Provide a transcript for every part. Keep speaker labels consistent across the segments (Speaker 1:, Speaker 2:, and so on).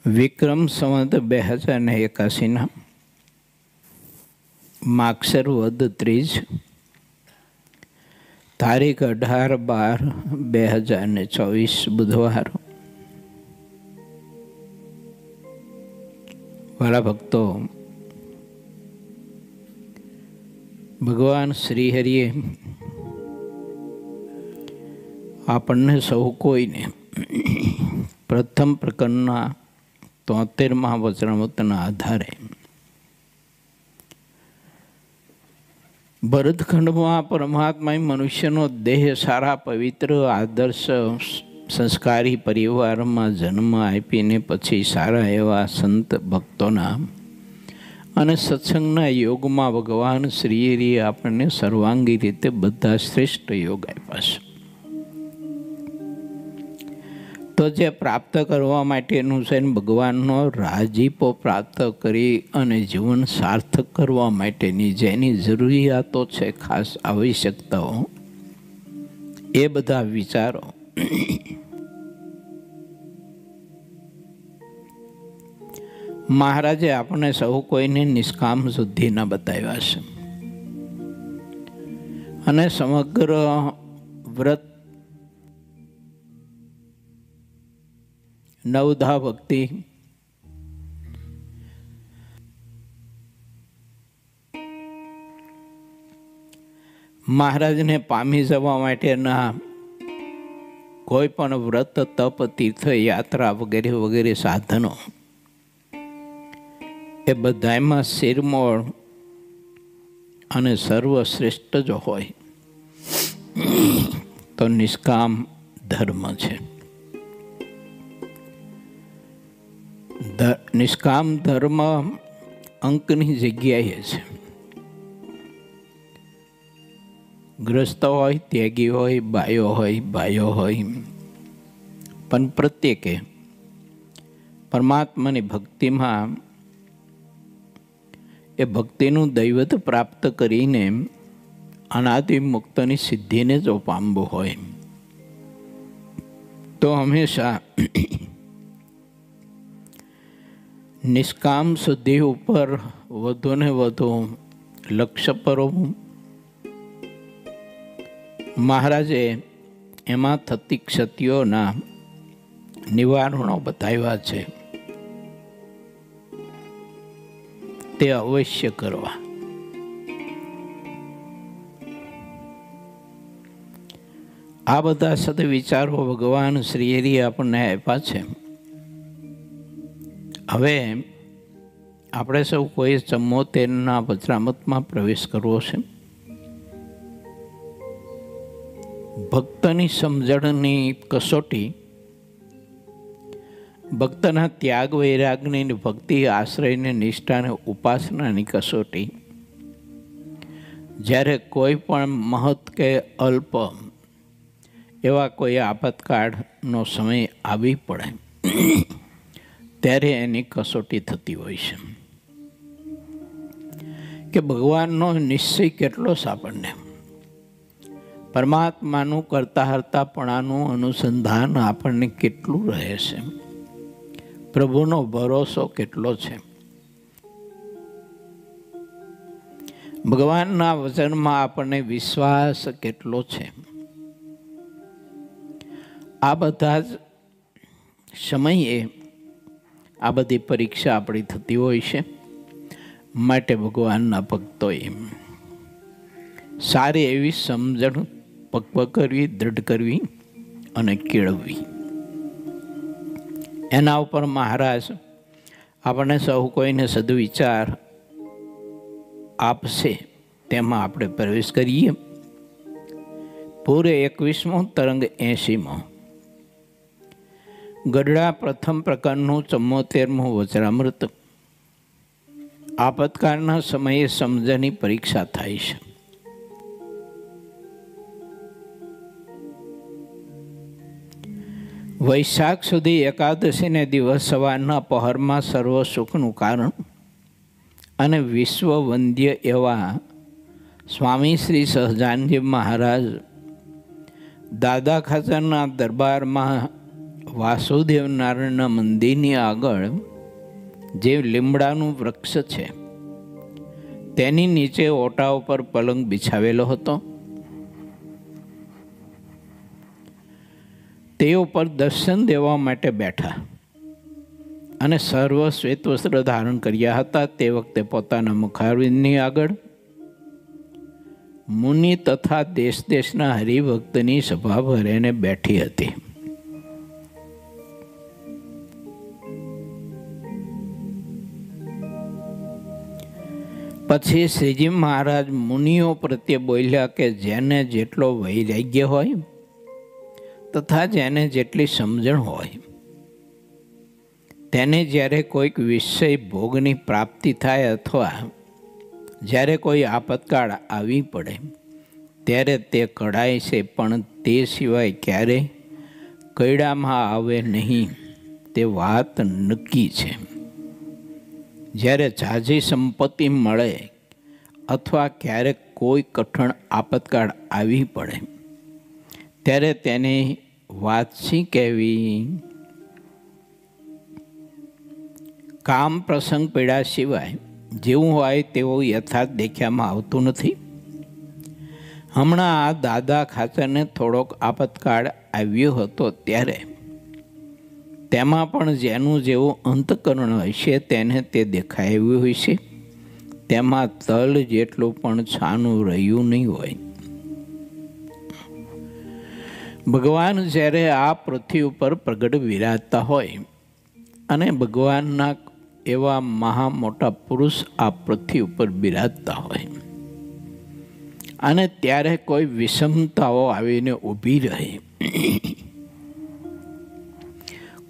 Speaker 1: વિક્રમ સંવત 2081 માગસર વદ ત્રીજ તારીખ 18/12/2024 બુધવાર. વાલા ભક્તો, ભગવાન શ્રીહરિએ આપણને સૌ કોઈને પ્રથમ પ્રકરણના 73મા વચનામૃતના આધારે ભરતખંડમાં પરમાત્માએ મનુષ્યનો દેહ સારા પવિત્ર આદર્શ સંસ્કારી પરિવારમાં જન્મ આપીને પછી સારા એવા સંત ભક્તોના અને સત્સંગના યોગમાં ભગવાન શ્રીહરિએ આપણને સર્વાંગી રીતે બધા શ્રેષ્ઠ યોગ આપ્યા છે. તો જે પ્રાપ્ત કરવા માટેનું છે ને ભગવાનનો રાજીપો પ્રાપ્ત કરી અને જીવન સાર્થક કરવા માટેની જેની જરૂરિયાતો છે, ખાસ આવશ્યકતાઓ, એ બધા વિચારો મહારાજે આપણે સૌ કોઈને નિષ્કામ શુદ્ધિના બતાવ્યા છે. અને સમગ્ર વ્રત નવધા ભક્તિ મહારાજને પામી જવા માટેના કોઈ પણ વ્રત, તપ, તીર્થ યાત્રા વગેરે વગેરે સાધનો એ બધામાં શિરમોળ અને સર્વશ્રેષ્ઠ જો હોય તો નિષ્કામ ધર્મ છે. નિષ્કામ ધર્મ અંકની જગ્યાએ છે. ગ્રસ્ત હોય, ત્યાગી હોય, બાયો હોય, ભાઈઓ હોય, પણ પ્રત્યેકે પરમાત્માની ભક્તિમાં એ ભક્તિનું દૈવત પ્રાપ્ત કરીને અનાદિ મુક્તની સિદ્ધિને જો પામવું હોય તો હંમેશા નિષ્કામ શુદ્ધિ ઉપર વધુ ને વધુ લક્ષ્ય પરવું. મહારાજે એમાં થતી ક્ષતિઓના નિવારણો બતાવ્યા છે, તે અવશ્ય કરવા. આ બધા સદવિચારો ભગવાન શ્રીહરિએ આપણને આપ્યા છે. હવે આપણે સૌ કોઈ 74ના વચનામૃતમાં પ્રવેશ કરવો છે. ભક્તની સમજણની કસોટી, ભક્તના ત્યાગ વૈરાગની, ભક્તિ આશ્રયની, નિષ્ઠાને ઉપાસનાની કસોટી જ્યારે કોઈ પણ મહત કે અલ્પ એવા કોઈ આપતકાળનો સમય આવી પડે ત્યારે એની કસોટી થતી હોય છે કે ભગવાનનો નિશ્ચય કેટલો છે, આપણને પરમાત્માનું કરતા હરતાપણાનું અનુસંધાન આપણને કેટલું રહે છે, પ્રભુનો ભરોસો કેટલો છે, ભગવાનના વચનમાં આપણને વિશ્વાસ કેટલો છે. આ બધા જ સમયે આ બધી પરીક્ષા આપણી થતી હોય છે. માટે ભગવાનના ભક્તોએ સારી એવી સમજણ પક્વ કરવી, દૃઢ કરવી અને કેળવવી. એના ઉપર મહારાજ આપણને સૌ કોઈને સદવિચાર આપશે, તેમાં આપણે પ્રવેશ કરીએ. પૂરે 21મો તરંગ 80મો ગઢડા પ્રથમ પ્રકારનું 74મું વચનામૃત. આપતકાળના સમયે સમજણની પરીક્ષા થાય છે. વૈશાખ સુધી એકાદશીને દિવસ સવારના પહરમાં સર્વ સુખનું કારણ અને વિશ્વ વંદ્ય એવા સ્વામી શ્રી સહજાનંદજી મહારાજ દાદા ખાચરના દરબારમાં વાસુદેવ નારાયણના મંદિરની આગળ જે લીમડાનું વૃક્ષ છે તેની નીચે ઓટા ઉપર પલંગ બિછાવેલો હતો. તે ઉપર દર્શન દેવા માટે બેઠા અને સર્વ શ્વેત વસ્ત્ર ધારણ કર્યા હતા. તે વખતે પોતાના મુખારવિંદની આગળ મુનિ તથા દેશ દેશના હરિભક્તની સભા ભરીને બેઠી હતી. પછી શ્રીજી મહારાજ મુનિઓ પ્રત્યે બોલ્યા કે જેને જેટલો વૈરાગ્ય હોય તથા જેને જેટલી સમજણ હોય તેને જ્યારે કોઈક વિષય ભોગની પ્રાપ્તિ થાય અથવા જ્યારે કોઈ આપતકાળ આવી પડે ત્યારે તે કઢાય છે, પણ તે સિવાય ક્યારે કૈડામાં આવે નહીં તે વાત નક્કી છે. જ્યારે ઝાઝી સંપત્તિ મળે અથવા ક્યારેક કોઈ કઠણ આપતકાળ આવી પડે ત્યારે તેને વાતશી કહેવી. કામ પ્રસંગ પીડા સિવાય જેવું હોય તેવું યથાર્થ દેખ્યામાં આવતું નથી. હમણાં આ દાદા ખાચરને થોડોક આપતકાળ આવ્યો હતો ત્યારે તેમાં પણ જેનું જેવું અંતકરણ હશે તેને તે દેખાયું હશે. તેમાં તલ જેટલું પણ છાનું રહ્યું નહીં હોય. ભગવાન જ્યારે આ પૃથ્વી ઉપર પ્રગટ વિરાજતા હોય અને ભગવાનના એવા મહા મોટા પુરુષ આ પૃથ્વી ઉપર બિરાજતા હોય અને ત્યારે કોઈ વિષમતાઓ આવીને ઊભી રહે,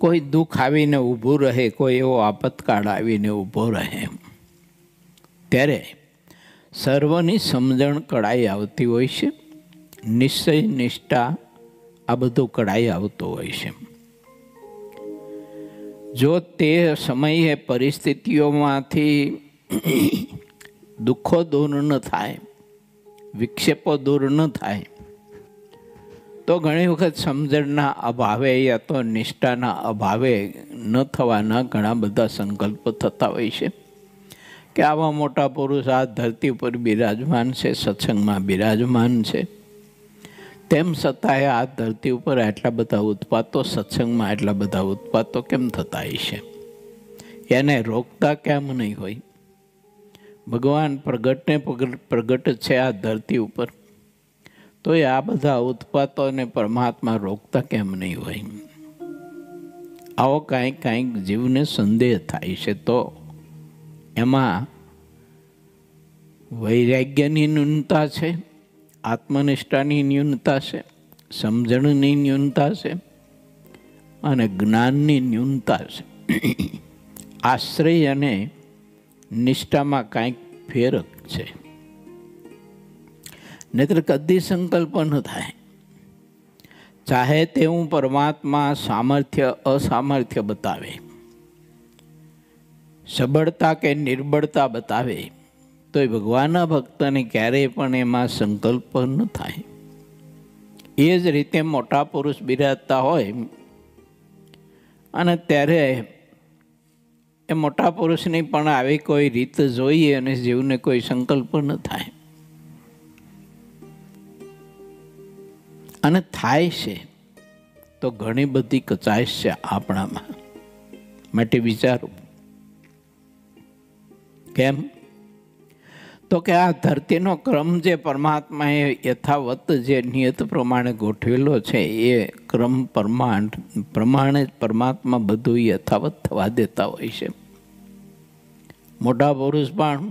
Speaker 1: કોઈ દુઃખ આવીને ઊભું રહે, કોઈ એવો આપતકાળ આવીને ઊભો રહે ત્યારે સર્વની સમજણ કળાઈ આવતી હોય છે. નિશ્ચય નિષ્ઠા આ બધું કળાઈ આવતું હોય છે. જો તે સમયે પરિસ્થિતિઓમાંથી દુઃખો દૂર ન થાય, વિક્ષેપો દૂર ન થાય તો ઘણી વખત સમજણના અભાવે યા તો નિષ્ઠાના અભાવે ન થવાના ઘણા બધા સંકલ્પો થતા હોય છે કે આવા મોટા પુરુષ આ ધરતી ઉપર બિરાજમાન છે, સત્સંગમાં બિરાજમાન છે, તેમ છતાંય આ ધરતી ઉપર આટલા બધા ઉત્પાતો, સત્સંગમાં આટલા બધા ઉત્પાતો કેમ થતા હશે? એને રોકતા કેમ નહીં હોય? ભગવાન પ્રગટ છે આ ધરતી ઉપર, તો એ આ બધા ઉત્પાતોને પરમાત્મા રોકતા કેમ નહીં હોય? આવો કાંઈક જીવને સંદેહ થાય છે. તો એમાં વૈરાગ્યની ન્યૂનતા છે, આત્મનિષ્ઠાની ન્યૂનતા છે, સમજણની ન્યૂનતા છે અને જ્ઞાનની ન્યૂનતા છે. આશ્રય અને નિષ્ઠામાં કાંઈક ફેરક છે. નહીતર કદી સંકલ્પ ન થાય. ચાહે તેવું પરમાત્મા સામર્થ્ય અસામર્થ્ય બતાવે, સબળતા કે નિર્બળતા બતાવે, તો એ ભગવાનના ભક્તને ક્યારેય પણ એમાં સંકલ્પ ન થાય. એ જ રીતે મોટા પુરુષ બિરાજતા હોય અને ત્યારે એ મોટા પુરુષની પણ આવી કોઈ રીત જોઈએ અને જીવને કોઈ સંકલ્પ ન થાય. અને થાય છે તો ઘણી બધી કચાશ છે આપણામાં. માટે વિચારો કેમ? તો કે આ ધરતીનો ક્રમ જે પરમાત્માએ યથાવત જે નિયત પ્રમાણે ગોઠવેલો છે એ ક્રમ પ્રમાણે પરમાત્મા બધું યથાવત થવા દેતા હોય છે. મોટા પુરુષ પણ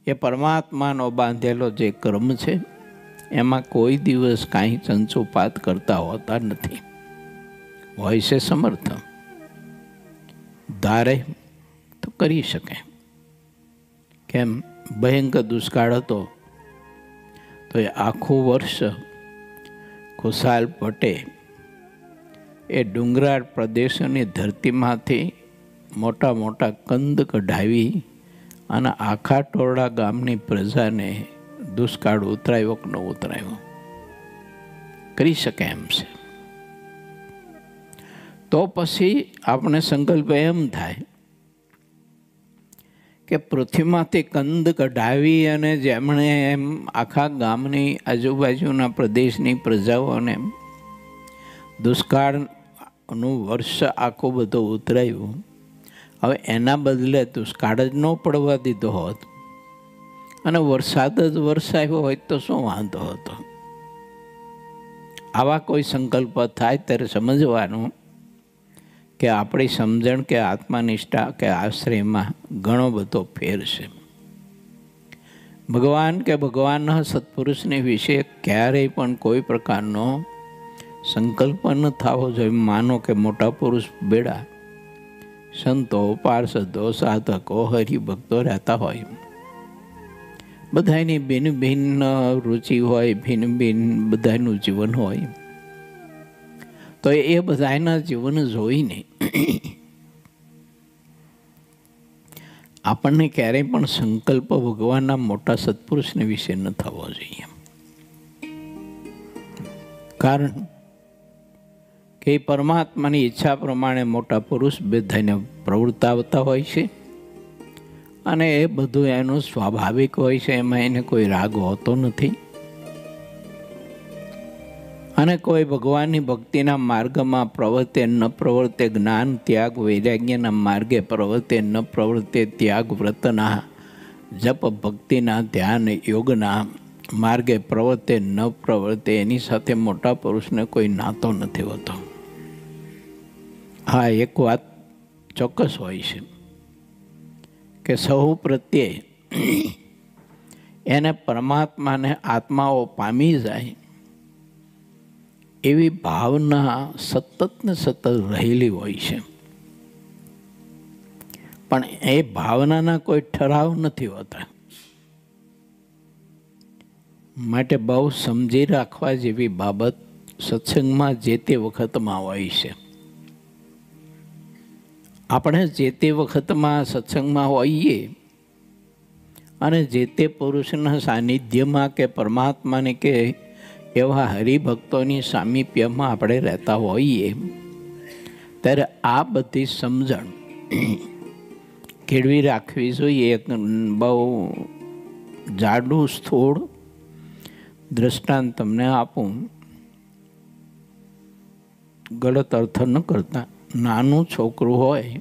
Speaker 1: એ પરમાત્માનો બાંધેલો જે ક્રમ છે એમાં કોઈ દિવસ કાંઈ ચંચુપાત કરતા હોતા નથી. હોય છે સમર્થ, ધારે તો કરી શકે. કેમ? ભયંકર દુષ્કાળ હતો તો એ આખું વર્ષ ખુશાલ ભટ્ટે એ ડુંગરાળ પ્રદેશોની ધરતીમાંથી મોટા મોટા કંદ કઢાવી અને આખા ટોળા ગામની પ્રજાને દુષ્કાળ ઉતરાયો કે ન ઉતરાયો? કરી શકે એમ છે. તો પછી આપણે સંકલ્પ એમ થાય કે પૃથ્વીમાંથી કંદ કઢાવી અને જેમણે એમ આખા ગામની આજુબાજુના પ્રદેશની પ્રજાઓને દુષ્કાળનું વર્ષ આખું બધું ઉતરાયું, હવે એના બદલે દુષ્કાળ જ ન પડવા દીધો હોત અને વરસાદ જ વરસાવ્યો હોય તો શું વાંધો હતો? આવા કોઈ સંકલ્પ થાય ત્યારે સમજવાનું કે આપણી સમજણ કે આત્મનિષ્ઠા કે આશ્રયમાં ઘણો બધો ફેર છે. ભગવાન કે ભગવાનના સત્પુરુષને વિશે ક્યારેય પણ કોઈ પ્રકારનો સંકલ્પ ન થવો જોઈએ. માનો કે મોટા પુરુષ બેડા સંતો, પાર્ષદો, સાધકો, હરિભક્તો રહેતા હોય, બધાની ભિન્ન ભિન્ન રુચિ હોય, ભિન્ન ભિન્ન બધાનું જીવન હોય, તો એ બધાના જીવન જોઈને આપણને ક્યારેય પણ સંકલ્પ ભગવાનના મોટા સત્પુરુષને વિશે ન થવો જોઈએ. કારણ કે પરમાત્માની ઈચ્છા પ્રમાણે મોટા પુરુષ બધાને પ્રવૃત્તાવતા હોય છે અને એ બધું એનું સ્વાભાવિક હોય છે, એમાં એને કોઈ રાગ હોતો નથી. અને કોઈ ભગવાનની ભક્તિના માર્ગમાં પ્રવર્તે ન પ્રવર્તે, જ્ઞાન ત્યાગ વૈરાગ્યના માર્ગે પ્રવર્તે ન પ્રવર્તે, ત્યાગ વ્રતના જપ ભક્તિના ધ્યાન યોગના માર્ગે પ્રવર્તે ન પ્રવર્તે, એની સાથે મોટા પુરુષને કોઈ નાતો નથી હોતો. હા, એક વાત ચોક્કસ હોય છે કે સૌ પ્રત્યે એને પરમાત્માને આત્માઓ પામી જાય એવી ભાવના સતત ને સતત રહેલી હોય છે, પણ એ ભાવનાના કોઈ ઠરાવ નથી હોતા. માટે બહુ સમજી રાખવા જેવી બાબત સત્સંગમાં જે તે વખતમાં હોય છે. આપણે જે તે વખતમાં સત્સંગમાં હોઈએ અને જે તે પુરુષના સાનિધ્યમાં કે પરમાત્માને કે એવા હરિભક્તોની સામીપ્યમાં આપણે રહેતા હોઈએ ત્યારે આ બધી સમજણ કેળવી રાખવી જોઈએ. એક બહુ જાડું સ્થૂળ દ્રષ્ટાંત તમને આપું, ગલત અર્થ ન કરતા. નાનું છોકરું હોય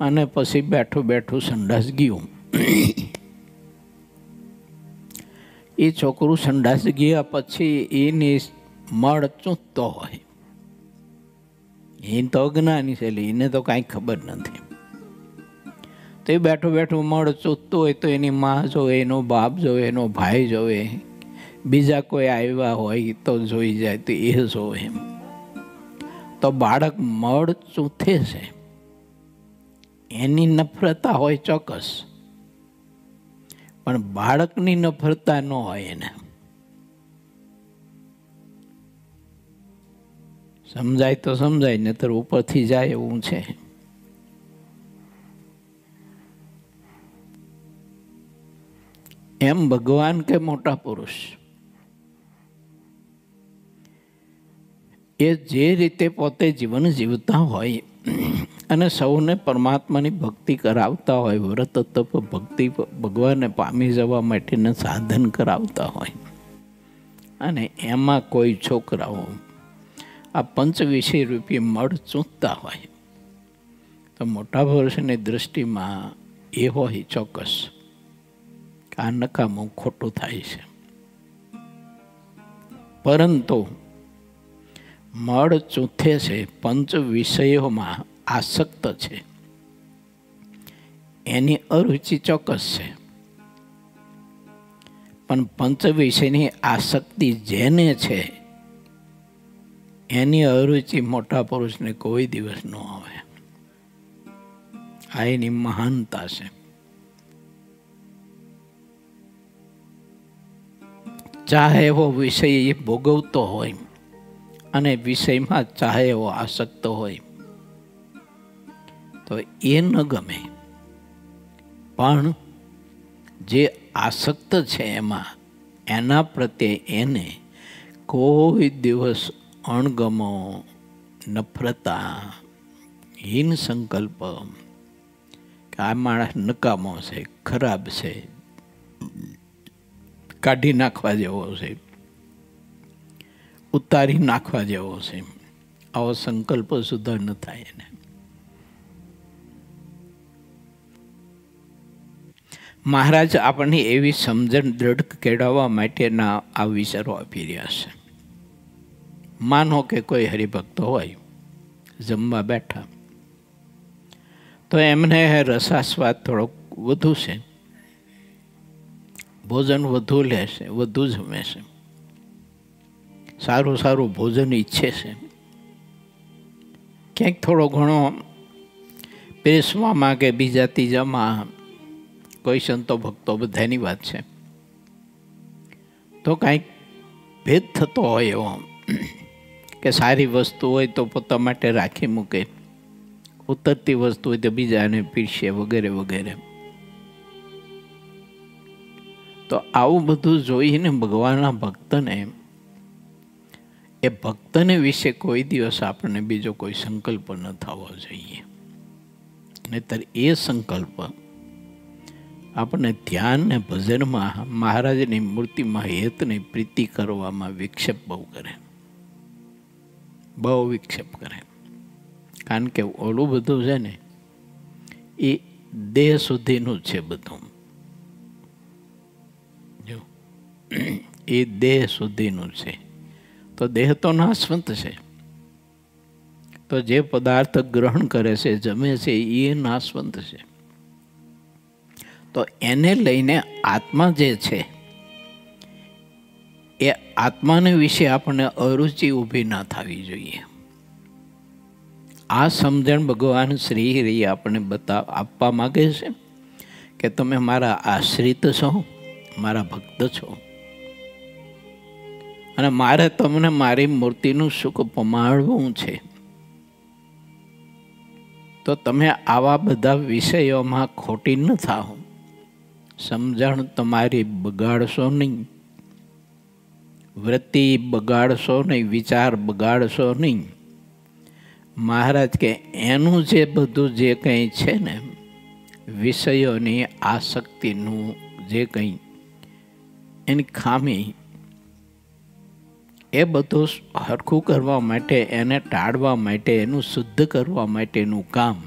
Speaker 1: અને પછી બેઠું બેઠું સંડાસ ગયું. એ છોકરું સંડાસ ગયા પછી એની મળ ચૂંટતો હોય. એ તો અજ્ઞાની છે, એને તો કાંઈ ખબર નથી. તો એ બેઠું બેઠું મળ ચૂંટતું હોય તો એની મા જોવે, એનો બાપ જોવે, એનો ભાઈ જોવે, બીજા કોઈ આવ્યા હોય તો જોઈ જાય તો એ જોવે. તો બાળક મળ ચૂંથે છે, એની નફરતા હોય ચોક્કસ, પણ બાળકની નફરતા ન હોય એને. સમજાય તો સમજાય, નહીતર ઉપરથી જાય એવું છે. એમ ભગવાન કે મોટા પુરુષ એ જે રીતે પોતે જીવન જીવતા હોય અને સૌને પરમાત્માની ભક્તિ કરાવતા હોય, વ્રત તપ ભક્તિ ભગવાનને પામી જવા માટેના સાધન કરાવતા હોય, અને એમાં કોઈ છોકરાઓ આ પંચ વિષય રૂપી મળ ચૂંટતા હોય તો મોટા પુરુષની દૃષ્ટિમાં એ હોય ચોક્કસ કે આ નકામું ખોટું થાય છે. પરંતુ મળ ચૂંથે છે, પંચ વિષયોમાં આસક્ત છે, એની અરુચિ ચોક્કસ છે, પણ પંચ વિષયની આસક્તિ જેને છે એની અરુચિ મોટા પુરુષને કોઈ દિવસ ન આવે. આ એની મહાનતા છે. ચાહે એવો વિષય એ ભોગવતો હોય અને વિષયમાં ચાહે એવો આસક્ત હોય તો એ ન ગમે, પણ જે આસક્ત છે એમાં, એના પ્રત્યે એને કોઈ દિવસ અણગમો નફરતા, હીન સંકલ્પ કે આ માણસ નકામો છે, ખરાબ છે, કાઢી નાખવા જેવો છે, ઉતારી નાખવા જેવો છે, આવો સંકલ્પ સુધા ન થાય એને. મહારાજ આપણને એવી સમજણ દ્રઢ કેળવવા માટેના આ વિચારો આપી રહ્યા છે. માનો કે કોઈ હરિભક્તો હોય, જમવા બેઠા, તો એમને રસાસ્વાદ થોડોક વધુ છે, ભોજન વધુ લે છે, વધુ જમે છે, સારું સારું ભોજન ઈચ્છે છે, ક્યાંક થોડો ઘણો પીરસવામાં કે બીજા ત્રીજામાં કોઈ સંતો ભક્તો બધાની વાત છે, તો કાંઈક ભેદ થતો હોય એવો કે સારી વસ્તુ હોય તો પોતા માટે રાખી મૂકે, ઉતરતી વસ્તુ હોય તો બીજાને પીરસે વગેરે વગેરે. તો આવું બધું જોઈને ભગવાનના ભક્તને, એ ભક્તને વિશે કોઈ દિવસ આપણને બીજો કોઈ સંકલ્પ ન થવો જોઈએ. નહીંતર એ સંકલ્પ આપણે ધ્યાન ને ભજનમાં મહારાજની મૂર્તિમાં હેતની પ્રીતિ કરવામાં વિક્ષેપ બહુ કરે, બહુ વિક્ષેપ કરે. કારણ કે ઓલું બધું છે ને એ દેહ સુધીનું છે બધું. જો એ દેહ સુધીનું છે, તો દેહ તો નાશવંત છે. તો જે પદાર્થ ગ્રહણ કરે છે, જમે છે, એ નાશવંત છે. તો એને લઈને આત્મા જે છે એ આત્માને વિશે આપણને અરુચિ ઊભી ના થવી જોઈએ. આ સમજણ ભગવાન શ્રી હરિ આપણને આપવા માગે છે કે તમે મારા આશ્રિત છો, મારા ભક્ત છો, અને મારે તમને મારી મૂર્તિનું સુખ પમાડવું છે. તો તમે આવા બધા વિષયોમાં ખોટી ન થાઓ. સમજણ તમારી બગાડશો નહીં, વૃત્તિ બગાડશો નહીં, વિચાર બગાડશો નહીં. મહારાજ કે એનું જે બધું જે કંઈ છે ને વિષયોની આસક્તિનું જે કંઈ એની ખામી, એ બધું હરખું કરવા માટે, એને ટાળવા માટે, એનું શુદ્ધ કરવા માટેનું કામ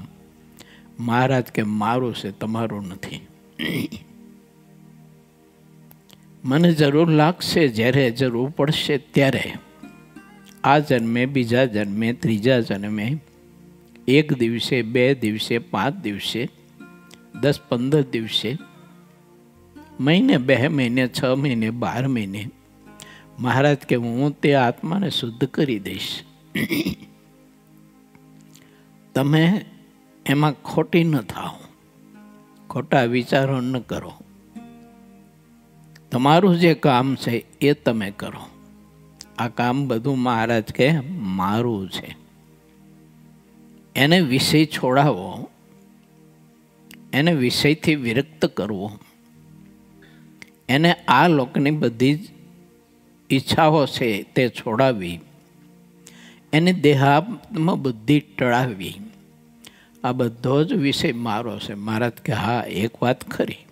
Speaker 1: મહારાજ કે મારું છે, તમારું નથી. મને જરૂર લાગશે, જ્યારે જરૂર પડશે ત્યારે, આ જન્મે, બીજા જન્મે, ત્રીજા જન્મે, 1 દિવસે, 2 દિવસે, 5 દિવસે, 10-15 દિવસે, મહિને, 2 મહિને, 6 મહિને, 12 મહિને, મહારાજ કે હું તે આત્માને શુદ્ધ કરી દઈશ. તમે એમાં ખોટી ન થાઓ, ખોટા વિચારો ન કરો. તમારું જે કામ છે એ તમે કરો. આ કામ બધું મહારાજ કે મારું છે. એને વિષય છોડાવો, એને વિષયથી વિરક્ત કરવો, એને આ લોકની બધી જ ઈચ્છાઓ છે તે છોડાવી, એની દેહાત્મ બુદ્ધિ ટળાવી, આ બધો જ વિષય મારો છે. મહારાજ કે હા, એક વાત ખરી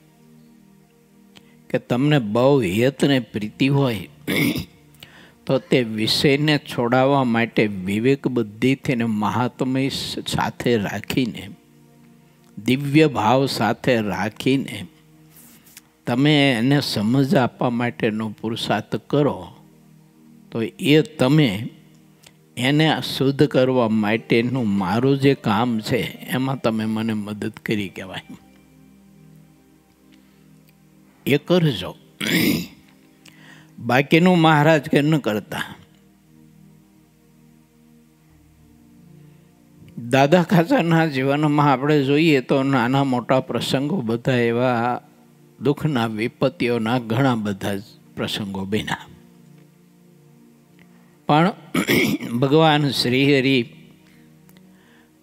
Speaker 1: કે તમને બહુ હેત ને પ્રીતિ હોય તો તે વિષયને છોડાવવા માટે વિવેક બુદ્ધિથી ને મહાત્મય સાથે રાખીને, દિવ્ય ભાવ સાથે રાખીને તમે એને સમજ આપવા માટેનો પુરુષાર્થ કરો, તો એ તમે એને શુદ્ધ કરવા માટેનું મારું જે કામ છે એમાં તમે મને મદદ કરી કહેવાય. એ કરજો. બાકીનું મહારાજ કે ન કરતા. દાદા ખાચરના જીવનમાં આપણે જોઈએ તો નાના મોટા પ્રસંગો બધા એવા દુઃખના, વિપત્તિઓના ઘણા બધા પ્રસંગો બન્યા. પણ ભગવાન શ્રી હરિ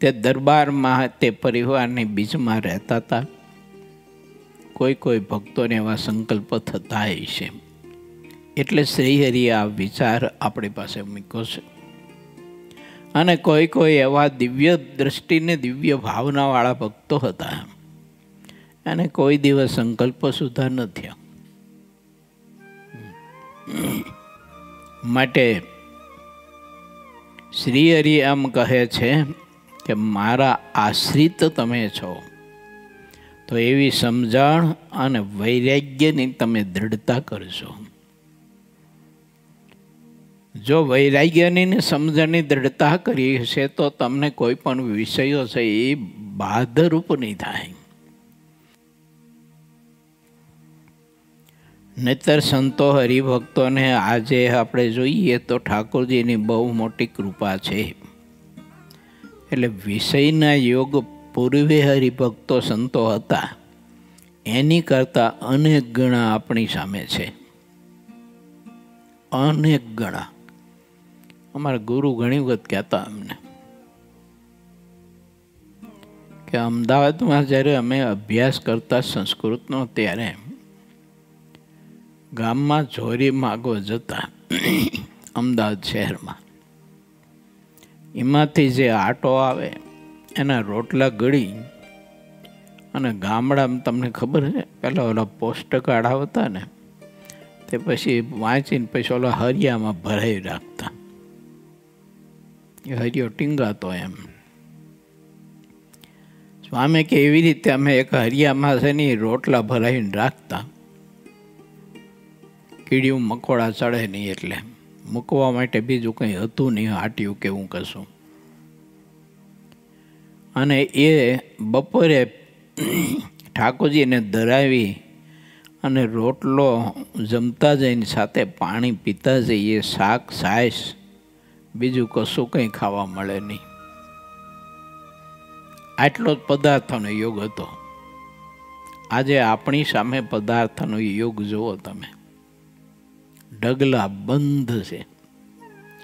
Speaker 1: તે દરબારમાં, તે પરિવારની બીજમાં રહેતા હતા. કોઈ કોઈ ભક્તોને એવા સંકલ્પ થતા છે, એટલે શ્રી હરિએ આ વિચાર આપણી પાસે મૂક્યો છે. અને કોઈ કોઈ એવા દિવ્ય દ્રષ્ટિને દિવ્ય ભાવનાવાળા ભક્તો હતા અને કોઈ દિવસ સંકલ્પ સુધા ન થયા. માટે શ્રી હરિ એમ કહે છે કે મારા આશ્રિત તમે છો, તો એવી સમજણ અને વૈરાગ્યની તમે દ્રઢતા કરશો. જો વૈરાગ્યની સમજણની દ્રઢતા કરી હશે તો તમને કોઈ પણ વિષયો છે એ બાધરૂપ નહીં થાય. નહીતર સંતો હરિભક્તોને આજે આપણે જોઈએ તો ઠાકોરજીની બહુ મોટી કૃપા છે. એટલે વિષયના યોગ પૂર્વે હરિભક્તો સંતો હતા એની કરતાં અનેક ગણા આપણી સામે છે. અનેક ગણા. અમારા ગુરુ ઘણી વખત કહેતા અમને કે અમદાવાદમાં જ્યારે અમે અભ્યાસ કરતા સંસ્કૃતનો ત્યારે ગામમાં ચોરી માગવા જતા અમદાવાદ શહેરમાં, એમાંથી જે આટો આવે એના રોટલા ગળી અને ગામડામાં તમને ખબર છે પહેલાં ઓલા પોસ્ટ કાર્ડ આવતા ને તે પછી વાંચીને પછી ઓલા હરિયામાં ભરાઈ રાખતા. એ હરિયો ટીંગાતો એમ. સ્વામી કે એવી રીતે અમે એક હરિયામાં છે ને રોટલા ભરાઈને રાખતા, કીડીયું મકોડા ચડે નહીં એટલે મૂકવા માટે બીજું કંઈ હતું નહીં, હાટ્યું કેવું કશું. અને એ બપોરે ઠાકોરજીને ધરાવી અને રોટલો જમતા જઈને સાથે પાણી પીતા જઈએ, શાક છાશ બીજું કશું કંઈ ખાવા મળે નહીં. આટલો જ પદાર્થનો યોગ હતો. આજે આપણી સામે પદાર્થનો યોગ જુઓ તમે, ડગલા બંધ છે,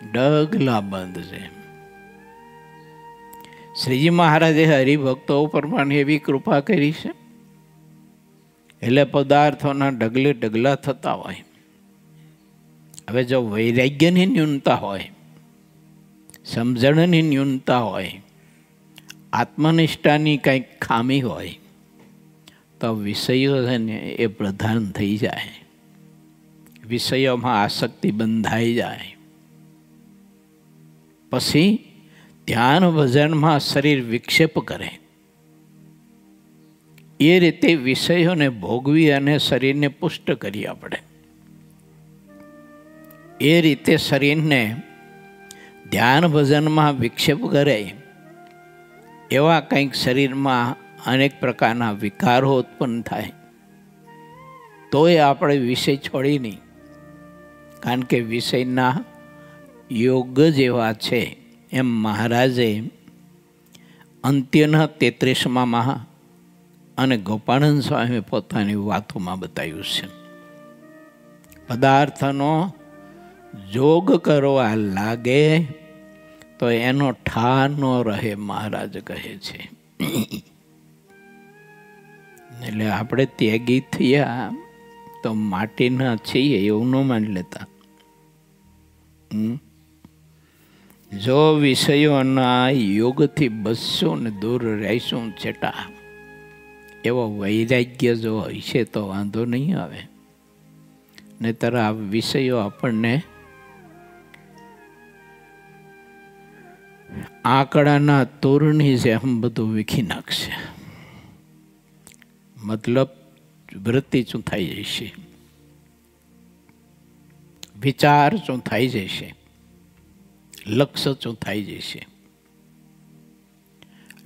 Speaker 1: ડગલા બંધ છે. શ્રીજી મહારાજે હરિભક્તો ઉપર પણ એવી કૃપા કરી છે એટલે પદાર્થોના ડગલે ડગલા થતા હોય. હવે જો વૈરાગ્યની ન્યૂનતા હોય, સમજણની ન્યૂનતા હોય, આત્મનિષ્ઠાની કંઈક ખામી હોય તો વિષયો છે ને એ પ્રધાન થઈ જાય, વિષયોમાં આસક્તિ બંધાઈ જાય. પછી ધ્યાન ભજનમાં શરીર વિક્ષેપ કરે. એ રીતે વિષયોને ભોગવી અને શરીરને પુષ્ટ કરીએ આપણે. એ રીતે શરીરને ધ્યાન ભજનમાં વિક્ષેપ કરે એવા કંઈક શરીરમાં અનેક પ્રકારના વિકારો ઉત્પન્ન થાય તોય આપણે વિષય છોડી નહીં. કારણ કે વિષયના યોગ જેવા છે એમ મહારાજે અંત્યના 33માં અને ગોપાળન સ્વામી પોતાની વાતોમાં બતાવ્યું છે. પદાર્થનો જોગ કરવા લાગે તો એનો ઠાર ન રહે, મહારાજ કહે છે. એટલે આપણે ત્યાગી થયા તો માટીના છીએ એવું ન માની લેતા. જો વિષયોના યોગથી બસશું ને દૂર રહીશું છેટા, એવો વૈરાગ્ય જો હશે તો વાંધો નહીં આવે. નહીતર આ વિષયો આપણને આંકડાના તોરણી જેમ બધું વીખી નાખશે. મતલબ વૃત્તિ ચૂંથાઈ જશે, વિચાર ચૂંથાઈ જશે, લક્ષ્ય ચૂંથાઈ જશે.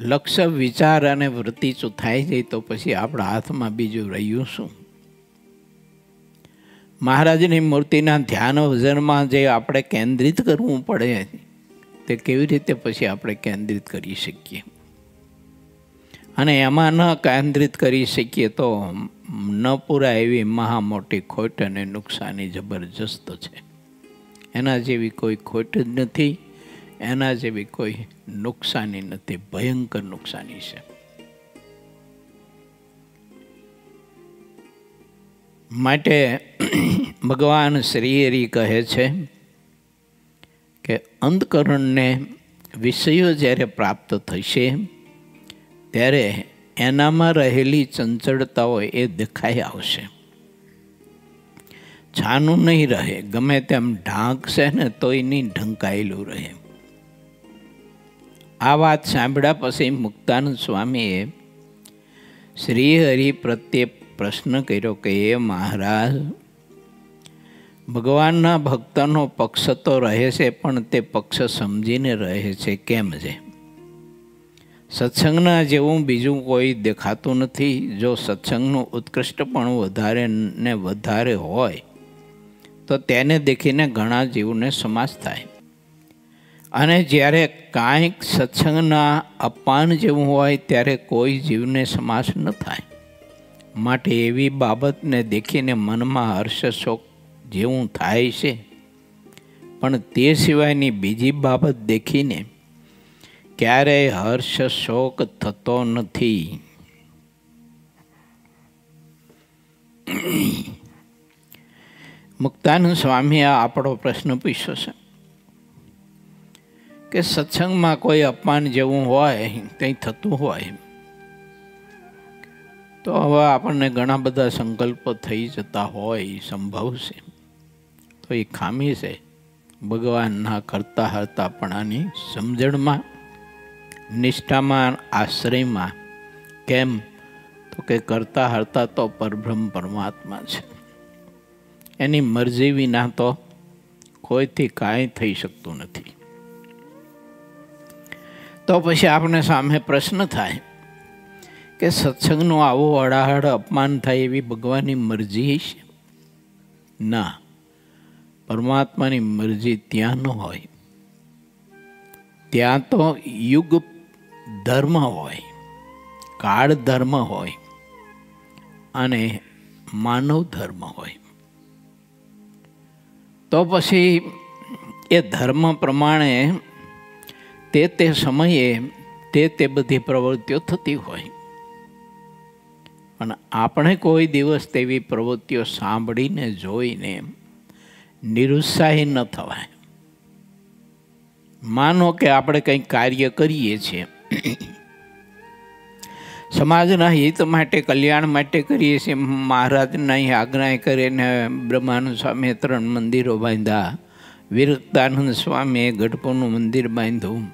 Speaker 1: લક્ષ્ય, વિચાર અને વૃત્તિ ચૂંથાઈ જાય તો પછી આપણા હાથમાં બીજું રહ્યું શું? મહારાજની મૂર્તિના ધ્યાન ભજનમાં જે આપણે કેન્દ્રિત કરવું પડે તે કેવી રીતે પછી આપણે કેન્દ્રિત કરી શકીએ? અને એમાં ન કેન્દ્રિત કરી શકીએ તો ન પૂરા એવી મહા મોટી ખોટ અને નુકસાની જબરજસ્ત છે. એના જેવી કોઈ ખોટ જ નથી, એના જેવી કોઈ નુકસાની નથી. ભયંકર નુકસાની છે. માટે ભગવાન શ્રી હરિ કહે છે કે અંતકરણને વિષયો જ્યારે પ્રાપ્ત થશે ત્યારે એનામાં રહેલી ચંચળતાઓ એ દેખાઈ આવશે. છાનું નહીં રહે, ગમે તેમ ઢાંકશે ને તોય નહીં ઢંકાયેલું રહે. આ વાત સાંભળ્યા પછી મુક્તાનંદ સ્વામીએ શ્રી હરિ પ્રત્યે પ્રશ્ન કર્યો કે એ મહારાજ, ભગવાનના ભક્તનો પક્ષ તો રહે છે, પણ તે પક્ષ સમજીને રહે છે કેમ છે? સત્સંગના જેવું બીજું કોઈ દેખાતું નથી. જો સત્સંગનું ઉત્કૃષ્ટ પણ વધારે ને વધારે હોય તો તેને દેખીને ઘણા જીવને સમાસ થાય, અને જ્યારે કાંઈક સત્સંગના અપાન જેવું હોય ત્યારે કોઈ જીવને સમાસ ન થાય. માટે એવી બાબતને દેખીને મનમાં હર્ષ શોક જેવું થાય છે, પણ તે સિવાયની બીજી બાબત દેખીને ક્યારેય હર્ષ શોક થતો નથી. મુક્તાનંદ સ્વામીએ આપણો પ્રશ્ન પૂછ્યો છે કે સત્સંગમાં કોઈ અપમાન જેવું હોય, કંઈ થતું હોય તો હવે આપણને ઘણા બધા સંકલ્પો થઈ જતા હોય, સંભવ છે. તો એ ખામી છે ભગવાનના કરતા હરતાપણાની સમજણમાં, નિષ્ઠામાં, આશ્રયમાં. કેમ તો કે કરતા હરતા તો પરબ્રહ્મ પરમાત્મા છે. એની મરજી વિના તો કોઈથી કાંઈ થઈ શકતું નથી. તો પછી આપણે સામે પ્રશ્ન થાય કે સત્સંગનું આવું હળાહળ અપમાન થાય એવી ભગવાનની મરજી છે? ના, પરમાત્માની મરજી ત્યાં ન હોય. ત્યાં તો યુગ ધર્મ હોય, કાળ ધર્મ હોય અને માનવ ધર્મ હોય. તો પછી એ ધર્મ પ્રમાણે તે સમયે તે બધી પ્રવૃત્તિઓ થતી હોય. પણ આપણે કોઈ દિવસ તેવી પ્રવૃત્તિઓ સાંભળીને જોઈને નિરુત્સાહી ન થવાય. માનો કે આપણે કંઈક કાર્ય કરીએ છીએ, સમાજના હિત માટે, કલ્યાણ માટે કરીએ છીએ. મહારાજના આજ્ઞા કરીને બ્રહ્માનંદ સ્વામીએ 3 મંદિરો બાંધ્યા, વિરક્તાનંદ સ્વામીએ ગઢપુરનું મંદિર બાંધ્યું,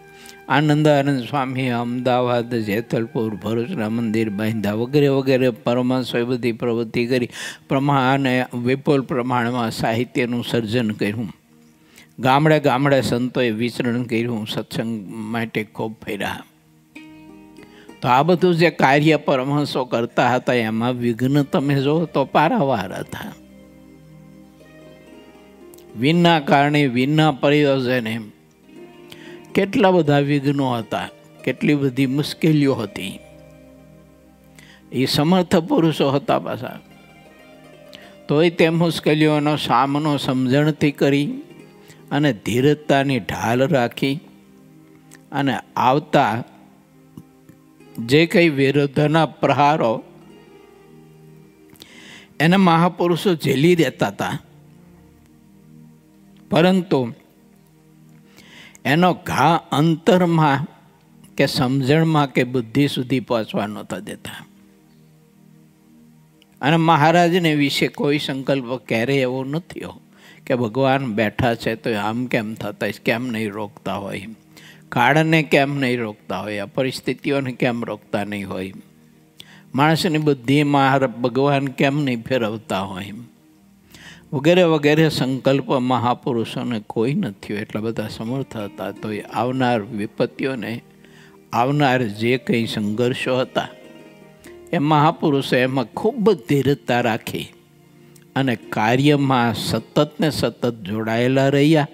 Speaker 1: આનંદાનંદ સ્વામીએ અમદાવાદ, જેતલપુર, ભરૂચના મંદિર બાંધ્યા, વગેરે વગેરે. પરમહંસોએ બધી પ્રવૃત્તિ કરી, પ્રમાણે વિપુલ પ્રમાણમાં સાહિત્યનું સર્જન કર્યું. ગામડે ગામડે સંતોએ વિચરણ કર્યું, સત્સંગ માટે ખૂબ ફર્યા. તો આ બધું જે કાર્ય પરમહંસો કરતા હતા એમાં વિઘ્ન તમે જો તો પારાવાર હતા. વિના કારણે, વિના પ્રયોજને કેટલા બધા વિઘ્નો હતા, કેટલી બધી મુશ્કેલીઓ હતી. એ સમર્થ પુરુષો હતા પાછા, તોય તે મુશ્કેલીઓનો સામનો સમજણથી કરી અને ધીરજતાની ઢાલ રાખી અને આવતા જે કંઈ વિરોધના પ્રહારો એને મહાપુરુષો ઝેલી રહેતા હતા, પરંતુ એનો ઘા અંતરમાં કે સમજણમાં કે બુદ્ધિ સુધી પહોંચવા નહોતા દેતા. અને મહારાજને વિશે કોઈ સંકલ્પ ક્યારેય એવો ન થયો કે ભગવાન બેઠા છે તો આમ કેમ થતા, કેમ નહીં રોકતા હોય, કાળને કેમ નહીં રોકતા હોય, પરિસ્થિતિઓને કેમ રોકતા નહીં હોય, માણસની બુદ્ધિમાં ભગવાન કેમ નહીં ફેરવતા હોય, વગેરે વગેરે સંકલ્પ મહાપુરુષોને કોઈ ન થયો. એટલા બધા સમર્થ હતા. તો એ આવનાર વિપત્તિઓને, આવનાર જે કંઈ સંઘર્ષો હતા એ મહાપુરુષો એમાં ખૂબ જ ધીરજતા રાખી અને કાર્યમાં સતત ને સતત જોડાયેલા રહ્યા.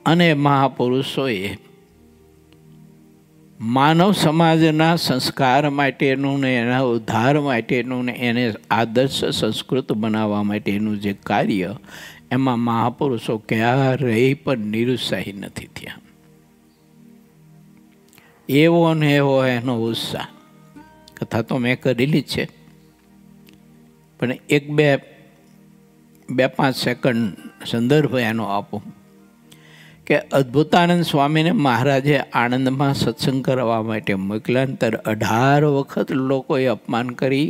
Speaker 1: અને મહાપુરુષોએ માનવ સમાજના સંસ્કાર માટેનું ને એના ઉદ્ધાર માટેનું ને એને આદર્શ સંસ્કૃત બનાવવા માટેનું જે કાર્ય, એમાં મહાપુરુષો ક્યારેય પણ નિરુત્સાહી નથી થયા. એવો ને એવો એનો ઉત્સાહ. કથા તો મેં કરેલી જ છે, પણ 1-2-5 સેકન્ડ સંદર્ભ એનો આપું કે અદ્ભુતાનંદ સ્વામીને મહારાજે આણંદમાં સત્સંગ કરવા માટે મોકલ્યા. ત્યારે 18 વખત લોકોએ અપમાન કરી,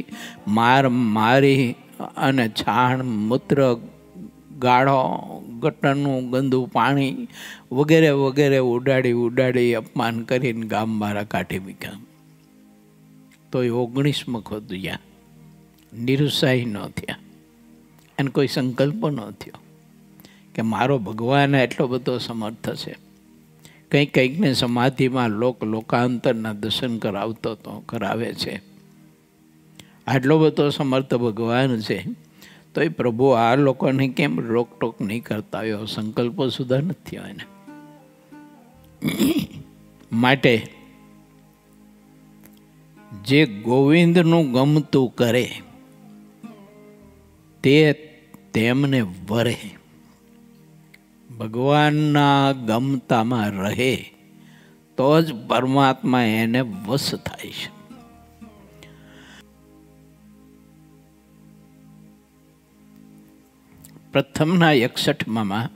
Speaker 1: મારી અને છાણ મૂત્ર, ગાળો, ગટરનું ગંદુ પાણી વગેરે વગેરે ઉડાડી અપમાન કરીને ગામ બહાર કાઢી મૂક્યા. તો એ 19 વખત ગયા, નિરુત્સાહી ન થયા અને કોઈ સંકલ્પ ન થયો કે મારો ભગવાન એટલો બધો સમર્થ છે. કંઈકને સમાધિમાં લોકાંતરના દર્શન કરાવે છે. આટલો બધો સમર્થ ભગવાન છે તો એ પ્રભુ આ લોકોને કેમ રોકટોક નહીં કરતા હોય? સંકલ્પો સુધા નથી હોય ને. માટે જે ગોવિંદનું ગમતું કરે તે તેમને વરે, ભગવાનના ગમતામાં રહે તો જ પરમાત્મા એને વશ થાય છે. પ્રથમના 61માં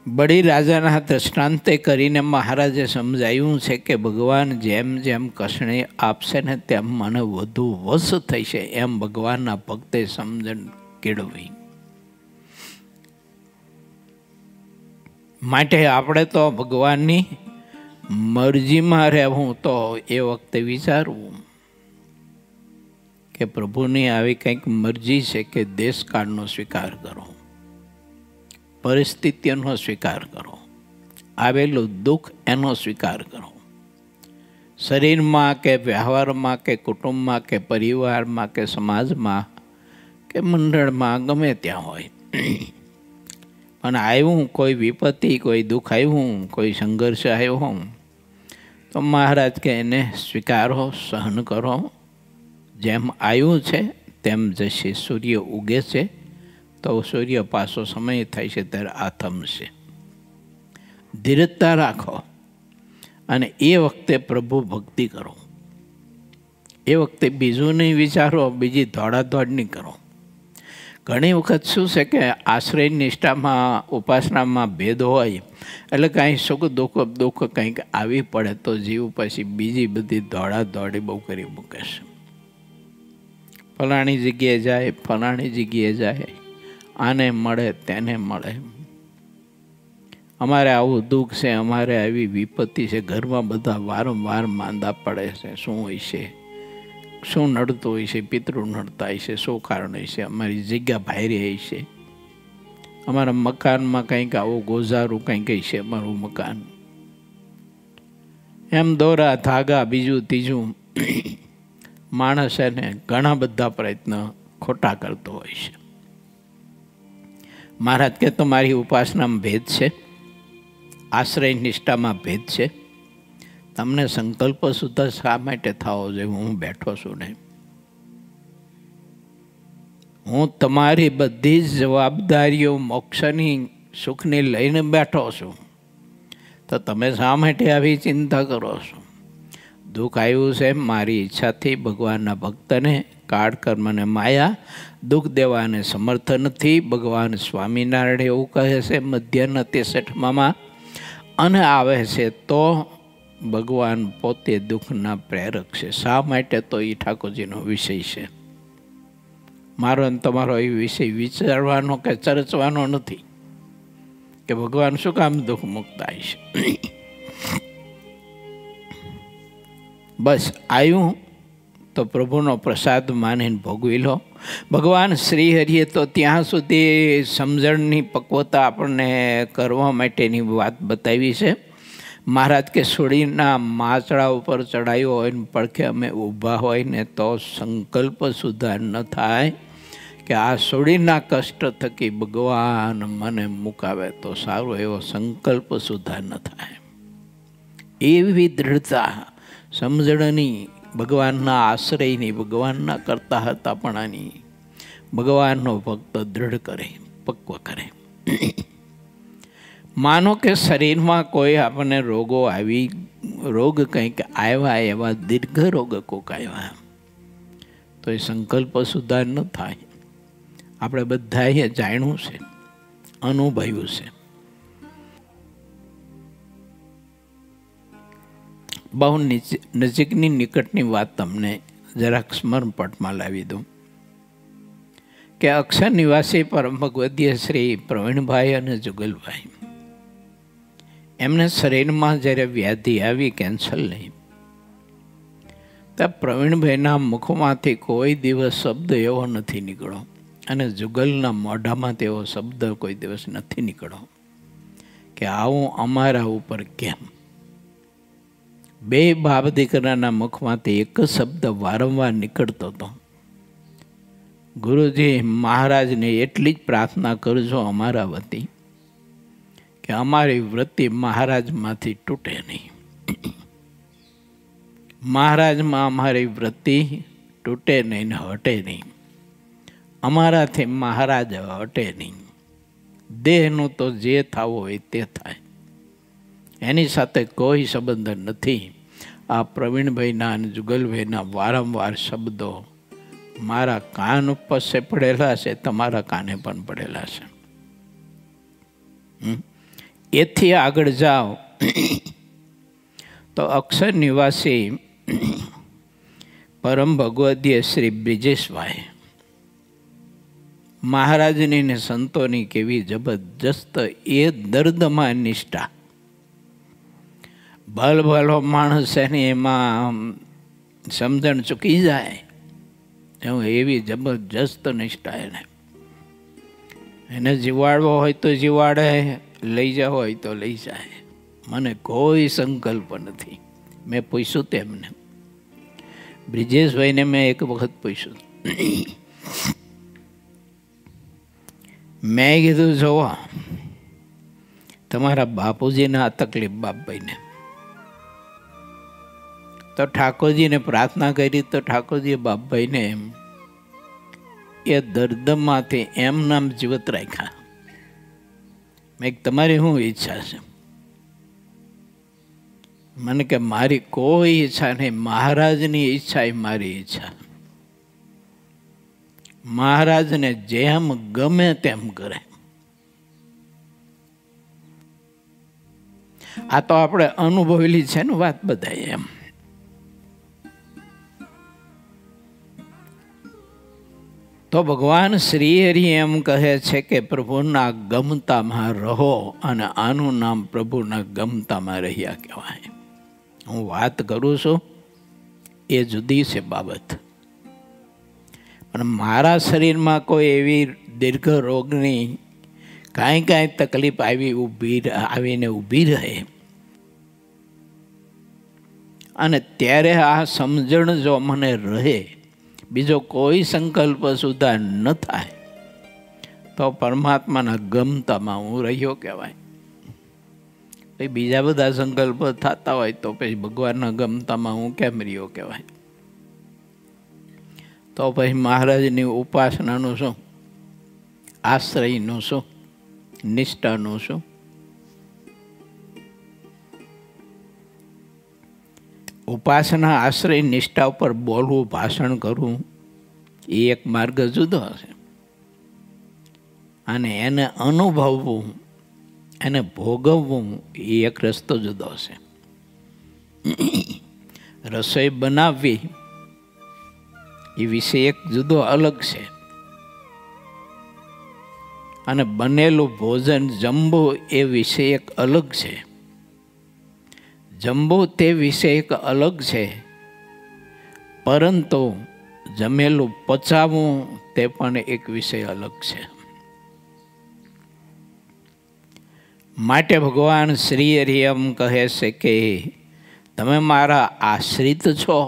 Speaker 1: બળી રાજાના દ્રષ્ટાંતે કરીને મહારાજે સમજાયું છે કે ભગવાન જેમ જેમ કસણી આપશે ને તેમ મને વધુ વશ થઈ છે, એમ ભગવાનના ભક્તે સમજણ કેળવી. માટે આપણે તો ભગવાનની મરજીમાં રહેવું. તો એ વખતે વિચારવું કે પ્રભુની આવી કંઈક મરજી છે કે દેશકાળનો સ્વીકાર કરો, પરિસ્થિતિઓનો સ્વીકાર કરો, આવેલું દુઃખ એનો સ્વીકાર કરો. શરીરમાં કે વ્યવહારમાં કે કુટુંબમાં કે પરિવારમાં કે સમાજમાં કે મંડળમાં ગમે ત્યાં હોય, પણ આવ્યું કોઈ વિપત્તિ, કોઈ દુઃખ આવ્યું, કોઈ સંઘર્ષ આવ્યો તો મહારાજ કે એને સ્વીકારો, સહન કરો. જેમ આવ્યું છે તેમ જશે. સૂર્ય ઉગે છે તો સૂર્ય પાછો સમય થાય છે ત્યારે આથમશે. ધીરજતા રાખો અને એ વખતે પ્રભુ ભક્તિ કરો. એ વખતે બીજું નહીં વિચારો, બીજી દોડાદોડ નહીં કરો. ઘણી વખત શું છે કે આશ્રય નિષ્ઠામાં, ઉપાસનામાં ભેદ હોય એટલે કાંઈ સુખ દુઃખ કંઈક આવી પડે તો જીવ પછી બીજી બધી દોડાદોડી બહુ કરી મૂકે છે. ફલાણી જગ્યાએ જાય, ફલાણી જગ્યાએ જાય, આને મળે તેને મળે. અમારે આવું દુઃખ છે, અમારે આવી વિપત્તિ છે, ઘરમાં બધા વારંવાર માંદા પડે છે. શું હોય છે? શું નડતું હોય છે? પિતૃ નડતા હોય છે. શું કારણ હોય છે? અમારી જગ્યા ભાયરી હોય છે, અમારા મકાનમાં કંઈક આવું ગોઝારું કંઈક છે અમારું મકાન. એમ દોરા ધાગા બીજું ત્રીજું માણસ એને ઘણા બધા પ્રયત્ન ખોટા કરતો હોય છે. મહારાજ કે તમારી ઉપાસનામાં ભેદ છે, આશ્રય નિષ્ઠામાં ભેદ છે. તમને સંકલ્પ સુધા શા માટે થવો જોઈએ? હું બેઠો છું ને, હું તમારી બધી જ જવાબદારીઓ મોક્ષની સુખની લઈને બેઠો છું, તો તમે શા માટે આવી ચિંતા કરો છો? દુઃખ આવ્યું છે મારી ઈચ્છાથી. ભગવાનના ભક્તને કાળ કર્મને માયા દુઃખ દેવાને સમર્થ નથી. ભગવાન સ્વામિનારાયણ એવું કહે છે મધ્યના 63માં. અને આવે છે તો ભગવાન પોતે દુઃખના પ્રેરક છે. શા માટે? તો એ ઠાકોરજીનો વિષય છે. મારો અને તમારો એ વિષય વિચારવાનો કે ચર્ચવાનો નથી કે ભગવાન શું કામ દુઃખ મુક્ત થાય છે. બસ આવ્યું તો પ્રભુનો પ્રસાદ માનીને ભોગવી લો. ભગવાન શ્રી હરિએ તો ત્યાં સુધી સમજણની પક્વતા આપણને કરવા માટેની વાત બતાવી છે. મહારાજ કે સુડીના માચડા ઉપર ચડાયો હોય ને પડખે અમે ઊભા હોય ને તો સંકલ્પ સુધા ન થાય કે આ સુડીના કષ્ટ થકી ભગવાન મને મુકાવે તો સારો, એવો સંકલ્પ સુધા ન થાય. એવી દ્રઢતા સમજણની, ભગવાનના આશ્રયની, ભગવાનના કરતા હતાપણાની ભગવાનનો ભક્ત દ્રઢ કરે, પક્વ કરે. માનો કે શરીરમાં કોઈ આપણને રોગો રોગ કંઈક આવ્યા, એવા દીર્ઘ રોગ કોઈક આવ્યા તો એ સંકલ્પ સુધા ન થાય. આપણે બધાએ જાણ્યું છે અનુભવ્યું છે. બહુ નજીકની નિકટની વાત તમને જરાક સ્મરણપટમાં લાવી દઉં કે અક્ષર નિવાસી પરમ ભગવદીય શ્રી પ્રવીણભાઈ અને જુગલભાઈ, એમને શરીરમાં જ્યારે વ્યાધિ આવી કેન્સરની, ત્યાં પ્રવીણભાઈના મુખમાંથી કોઈ દિવસ શબ્દ એવો નથી નીકળ્યો અને જુગલના મોઢામાં તેવો શબ્દ કોઈ દિવસ નથી નીકળ્યો કે આવું અમારા ઉપર કેમ. બે બાપ દીકરાના મુખમાંથી એક જ શબ્દ વારંવાર નીકળતો હતો, ગુરુજી મહારાજને એટલી જ પ્રાર્થના કરજો અમારા વતી કે અમારી વૃત્તિ મહારાજમાંથી તૂટે નહીં. મહારાજમાં અમારી વૃત્તિ તૂટે નહીં ને હટે નહીં. અમારાથી મહારાજ હટે નહીં. દેહનું તો જે થવું હોય તે થાય, એની સાથે કોઈ સંબંધ નથી. આ પ્રવીણભાઈના અને જુગલભાઈના વારંવાર શબ્દો મારા કાન ઉપર પડેલા છે, તમારા કાને પણ પડેલા છે. એથી આગળ જાઓ તો અક્ષર નિવાસી પરમ ભગવદીય શ્રી બ્રિજેશભાઈ, મહારાજની ને સંતોની કેવી જબરજસ્ત એ દર્દમાં નિષ્ઠા. ભલો માણસ એને એમાં સમજણ ચૂકી જાય એવું એવી જબરજસ્ત નિષ્ઠા એને જીવાડવો હોય તો જીવાડે, લઈ જવો હોય તો લઈ જાય. મને કોઈ સંકલ્પ નથી. મેં પૂછ્યું તેમને, બ્રિજેશભાઈને મેં એક વખત પૂછ્યું, મેં કીધું જોવો તમારા બાપુજીને આ તકલીફ બાપભાઈને, તો ઠાકોરજીને પ્રાર્થના કરી તો ઠાકોરજીએ બાપભાઈને એ દર્દમાંથી એમ નામ જીવત રાખ્યા. મેં તમારી શું ઈચ્છા છે? મને કે મારી કોઈ ઈચ્છા નહીં, મહારાજની ઈચ્છા એ મારી ઈચ્છા. મહારાજને જેમ ગમે તેમ કરે. આ તો આપણે અનુભવેલી છે ને વાત બધાય એમ. તો ભગવાન શ્રી હરિ એમ કહે છે કે પ્રભુના ગમતામાં રહો, અને આનું નામ પ્રભુના ગમતામાં રહ્યા કહેવાય. હું વાત કરું છું એ જુદી છે બાબત, પણ મારા શરીરમાં કોઈ એવી દીર્ઘ રોગની કાંઈ તકલીફ આવીને ઊભી રહે, અને ત્યારે આ સમજણ જો મને રહે, બીજો કોઈ સંકલ્પ સુધા ન થાય, તો પરમાત્માના ગમતામાં હું રહ્યો કહેવાય. બીજા બધા સંકલ્પ થતા હોય તો પછી ભગવાનના ગમતામાં હું કેમ રહ્યો કહેવાય. તો પછી મહારાજની ઉપાસનાનું શું, આશ્રયનું શું, નિષ્ઠાનું શું? ઉપાસના, આશ્રય, નિષ્ઠા ઉપર બોલવું, ભાષણ કરવું એ એક માર્ગ જુદો હશે, અને એને અનુભવવું, એને ભોગવવું એ એક રસ્તો જુદો છે. રસોઈ બનાવવી એ વિષય એક જુદો અલગ છે, અને બનેલું ભોજન જમવું એ વિષય એક અલગ છે. જમવું તે વિષય એક અલગ છે, પરંતુ જમેલું પચાવવું તે પણ એક વિષય અલગ છે. માટે ભગવાન શ્રી હરિ એમ કહે છે કે તમે મારા આશ્રિત છો,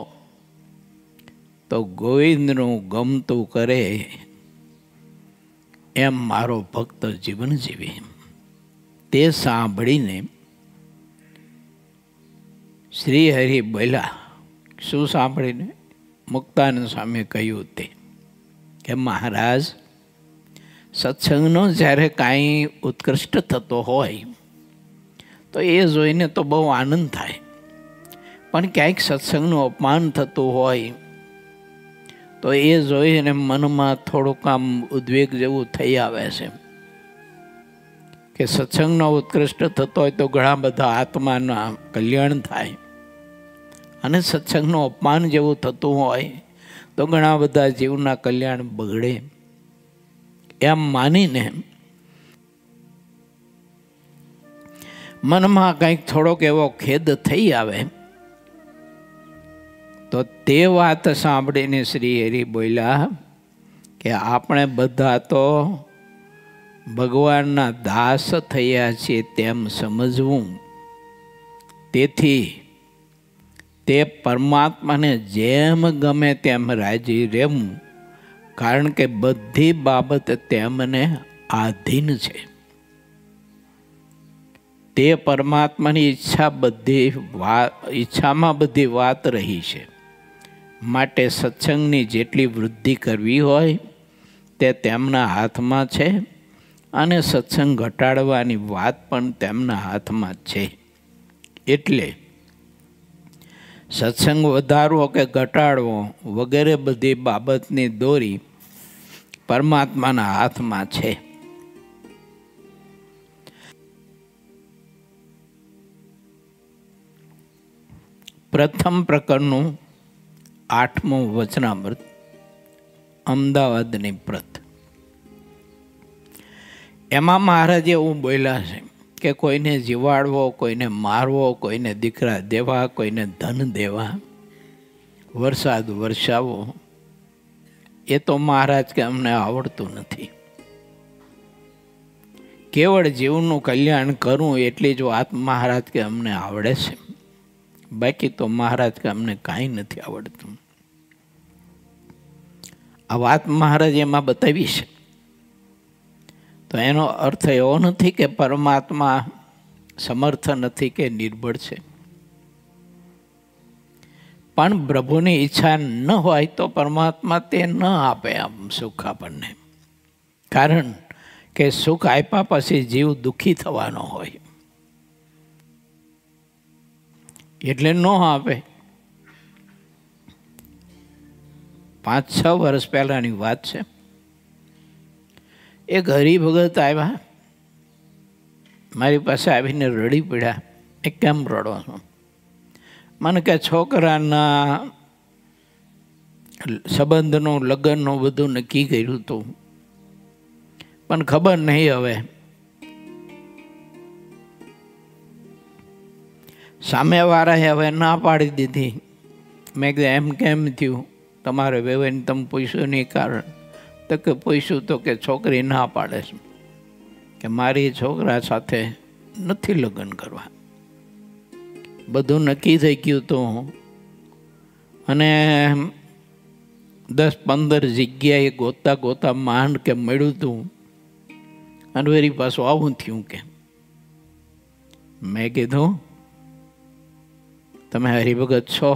Speaker 1: તો ગોવિંદનું ગમતું કરે એમ મારો ભક્ત જીવન જીવે. તે સાંભળીને શ્રી હરિ બોલ્યા. શું સાંભળીને? મુક્તાનંદ સામે કહ્યું તે કે મહારાજ, સત્સંગનો જ્યારે કાંઈ ઉત્કૃષ્ટ થતો હોય તો એ જોઈને તો બહુ આનંદ થાય, પણ ક્યાંક સત્સંગનું અપમાન થતું હોય તો એ જોઈને મનમાં થોડુંક આમ ઉદ્વેગ જેવું થઈ આવે છે. કે સત્સંગનો ઉત્કૃષ્ટ થતો હોય તો ઘણા બધા આત્માના કલ્યાણ થાય, અને સત્સંગનું અપમાન જેવું થતું હોય તો ઘણા બધા જીવના કલ્યાણ બગડે. એમ માનીને મનમાં કંઈક થોડોક એવો ખેદ થઈ આવે તો તે વાત સાંભળીને શ્રી હરિ બોલ્યા કે આપણે બધા તો ભગવાનના દાસ થયા છીએ તેમ સમજવું. તેથી તે પરમાત્માને જેમ ગમે તેમ રાજી રહેવું, કારણ કે બધી બાબત તેમને આધીન છે. તે પરમાત્માની ઈચ્છામાં બધી વાત રહી છે. માટે સત્સંગની જેટલી વૃદ્ધિ કરવી હોય તે તેમના હાથમાં છે, અને સત્સંગ ઘટાડવાની વાત પણ તેમના હાથમાં છે. એટલે સત્સંગ વધારવો કે ઘટાડવો વગેરે બધી બાબતની દોરી પરમાત્માના હાથમાં છે. પ્રથમ પ્રકરણનું 8મું વચનામૃત, અમદાવાદની પ્રત. એમાં મહારાજ એવું બોલ્યા છે કે કોઈને જીવાડવો, કોઈને મારવો, કોઈને દીકરા દેવા, કોઈને ધન દેવા, વરસાદ વરસાવવો, એ તો મહારાજ કે અમને આવડતું નથી. કેવળ જીવનું કલ્યાણ કરવું એટલી જ વાત મહારાજ કે અમને આવડે છે. બાકી તો મહારાજ કે અમને કાંઈ નથી આવડતું. આ વાત મહારાજ એમાં બતાવી છે. તો એનો અર્થ એવો નથી કે પરમાત્મા સમર્થ નથી કે નિર્બળ છે. પણ પ્રભુની ઈચ્છા ન હોય તો પરમાત્મા તે ન આપે આમ સુખ આપણને. કારણ કે સુખ આપ્યા પછી જીવ દુઃખી થવાનો હોય, એટલે ન આપે. 5-6 વર્ષ પહેલાની વાત છે. એક હરિભગત આવ્યા, મારી પાસે આવીને રડી પડ્યા. એ કેમ રડો છો? મને કે છોકરાના સંબંધનું, લગ્નનું બધું નક્કી કર્યું હતું, પણ ખબર નહીં હવે સામેવાળાએ હવે ના પાડી દીધી. મેં કીધું એમ કેમ થયું? તમારે વેવાઈને તમે પૂછ્યું નહીં કારણ? તો કે પૂછ્યું તો કે છોકરી ના પાડે છે કે મારી છોકરા સાથે નથી લગ્ન કરવા. બધું નક્કી થઈ ગયું હતું, અને 10-15 જગ્યાએ ગોતા માંડ કે મળ્યું હતું, અને વળી પાછું આવું થયું કે. મેં કીધું તમે હરિભગત છો,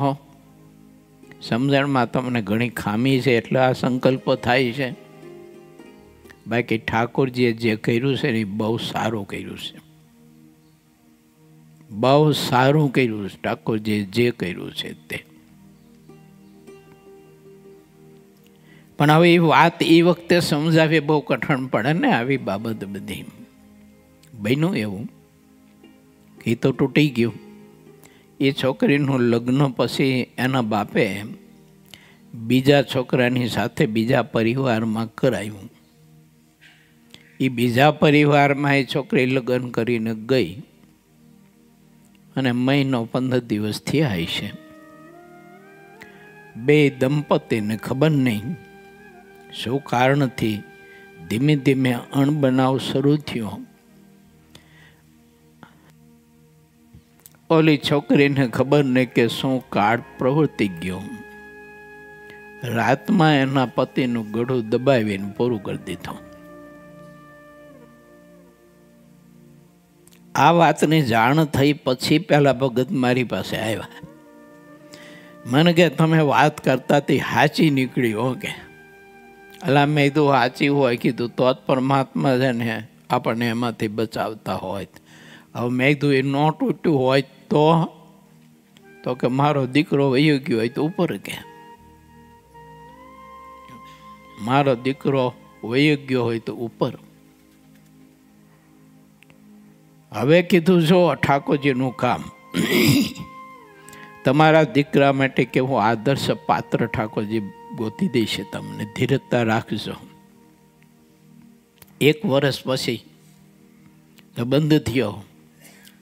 Speaker 1: સમજણમાં તમને ઘણી ખામી છે એટલે આ સંકલ્પો થાય છે. બાકી ઠાકોરજીએ જે કર્યું છે ને એ બહુ સારું કર્યું છે. બહુ સારું કર્યું છે ઠાકોરજીએ જે કર્યું છે તે. પણ હવે એ વાત એ વખતે સમજાવી બહુ કઠણ પડે ને. આવી બાબત બધી બન્યું એવું એ તો તૂટી ગયું. એ છોકરીનું લગ્ન પછી એના બાપે બીજા છોકરાની સાથે બીજા પરિવારમાં કરાયું. એ બીજા પરિવારમાં એ છોકરી લગ્ન કરીને ગઈ, અને મહિનો 15 દિવસ થયા છે. બે દંપતીને ખબર નહીં શું કારણથી ધીમે ધીમે અણબનાવ શરૂ થયો. ઓલી છોકરીને ખબર નહીં કે શું કાળ પ્રવર્તી ગયો. રાતમાં એના પતિનું ગળું દબાવીને પૂરું કરી દીધું. આ વાતની જાણ થઈ પછી પેલા ભગત મારી પાસે આવ્યા. મને કે તમે વાત કરતા તે સાચી નીકળી હો કે. અલા મેં કીધું સાચી હોય કીધું તો જ પરમાત્મા છે ને આપણને એમાંથી બચાવતા હોય. હવે મેં કીધું એ ન તૂટ્યું હોય તો કે મારો દીકરો વયો ગયો હોય તો ઉપર કે, મારો દીકરો વયો ગયો હોય તો ઉપર. હવે કીધું જો ઠાકોરજીનું કામ તમારા દીકરા માટે કે હું આદર્શ પાત્ર ઠાકોરજી ગોતી દઈશ તમને, ધીરજતા રાખજો. 1 વર્ષ પછી સંબંધ થયો,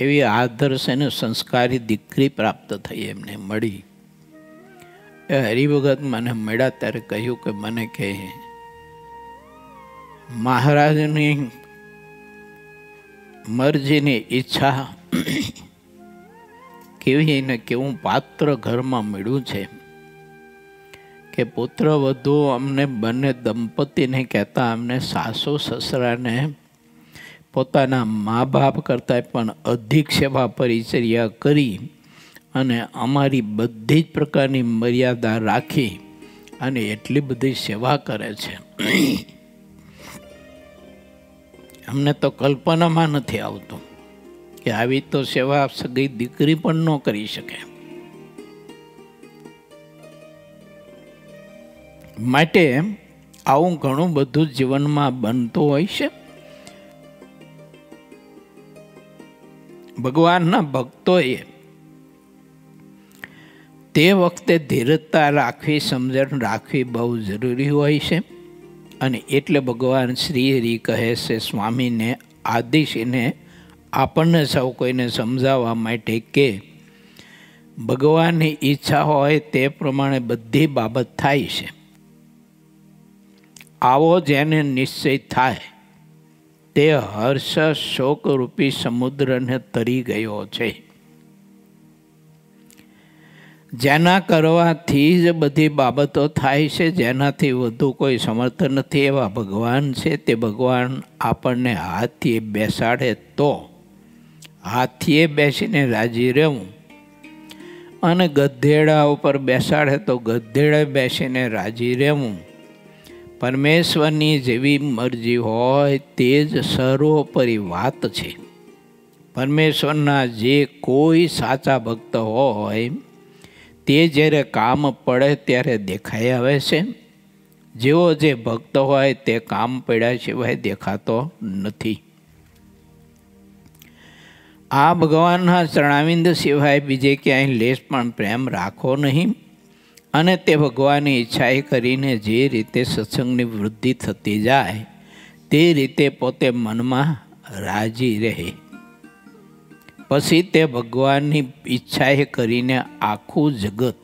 Speaker 1: એવી આદર્શ અને સંસ્કારી દીકરી પ્રાપ્ત થઈ, એમને મળી. એ હરિભગત મને મળ્યા ત્યારે કહ્યું કે મને કે મહારાજની મરજીની ઈચ્છા કેવી ને કેવું પાત્ર ઘરમાં મળ્યું છે કે પુત્ર વધુ અમને બંને દંપતીને કહેતા અમને સાસુ સસરાને પોતાના મા બાપ કરતાં પણ અધિક સેવા પરિચર્યા કરી અને અમારી બધી જ પ્રકારની મર્યાદા રાખી અને એટલી બધી સેવા કરે છે, અમને તો કલ્પનામાં નથી આવતું કે આવી તો સેવા સગી દીકરી પણ ન કરી શકે. માટે આવું ઘણું બધું જીવનમાં બનતું હોય છે. ભગવાનના ભક્તોએ તે વખતે ધીરજતા રાખવી, સમજણ રાખવી બહુ જરૂરી હોય છે. અને એટલે ભગવાન શ્રી હરિ કહે છે સ્વામીને આદેશીને આપણને સૌ કોઈને સમજાવવા માટે કે ભગવાનની ઈચ્છા હોય તે પ્રમાણે બધી બાબત થાય છે. આવો જેને નિશ્ચય થાય તે હર્ષ શોકરૂપી સમુદ્રને તરી ગયો છે. જેના કરવાથી જ બધી બાબતો થાય છે, જેનાથી વધુ કોઈ સમર્થ નથી એવા ભગવાન છે. તે ભગવાન આપણને હાથીએ બેસાડે તો હાથીએ બેસીને રાજી રહેવું, અને ગધેડા ઉપર બેસાડે તો ગધેડે બેસીને રાજી રહેવું. પરમેશ્વરની જેવી મરજી હોય તે જ સર્વોપરી વાત છે. પરમેશ્વરના જે કોઈ સાચા ભક્ત હોય તે જ્યારે કામ પડે ત્યારે દેખાઈ આવે છે. જેવો જે ભક્ત હોય તે કામ પડ્યા સિવાય દેખાતો નથી. આ ભગવાનના ચરણાવિંદ સિવાય બીજે ક્યાંય લેશ પણ પ્રેમ રાખો નહીં. અને તે ભગવાનની ઈચ્છાએ કરીને જે રીતે સત્સંગની વૃદ્ધિ થતી જાય તે રીતે પોતે મનમાં રાજી રહે. પછી તે ભગવાનની ઈચ્છાએ કરીને આખું જગત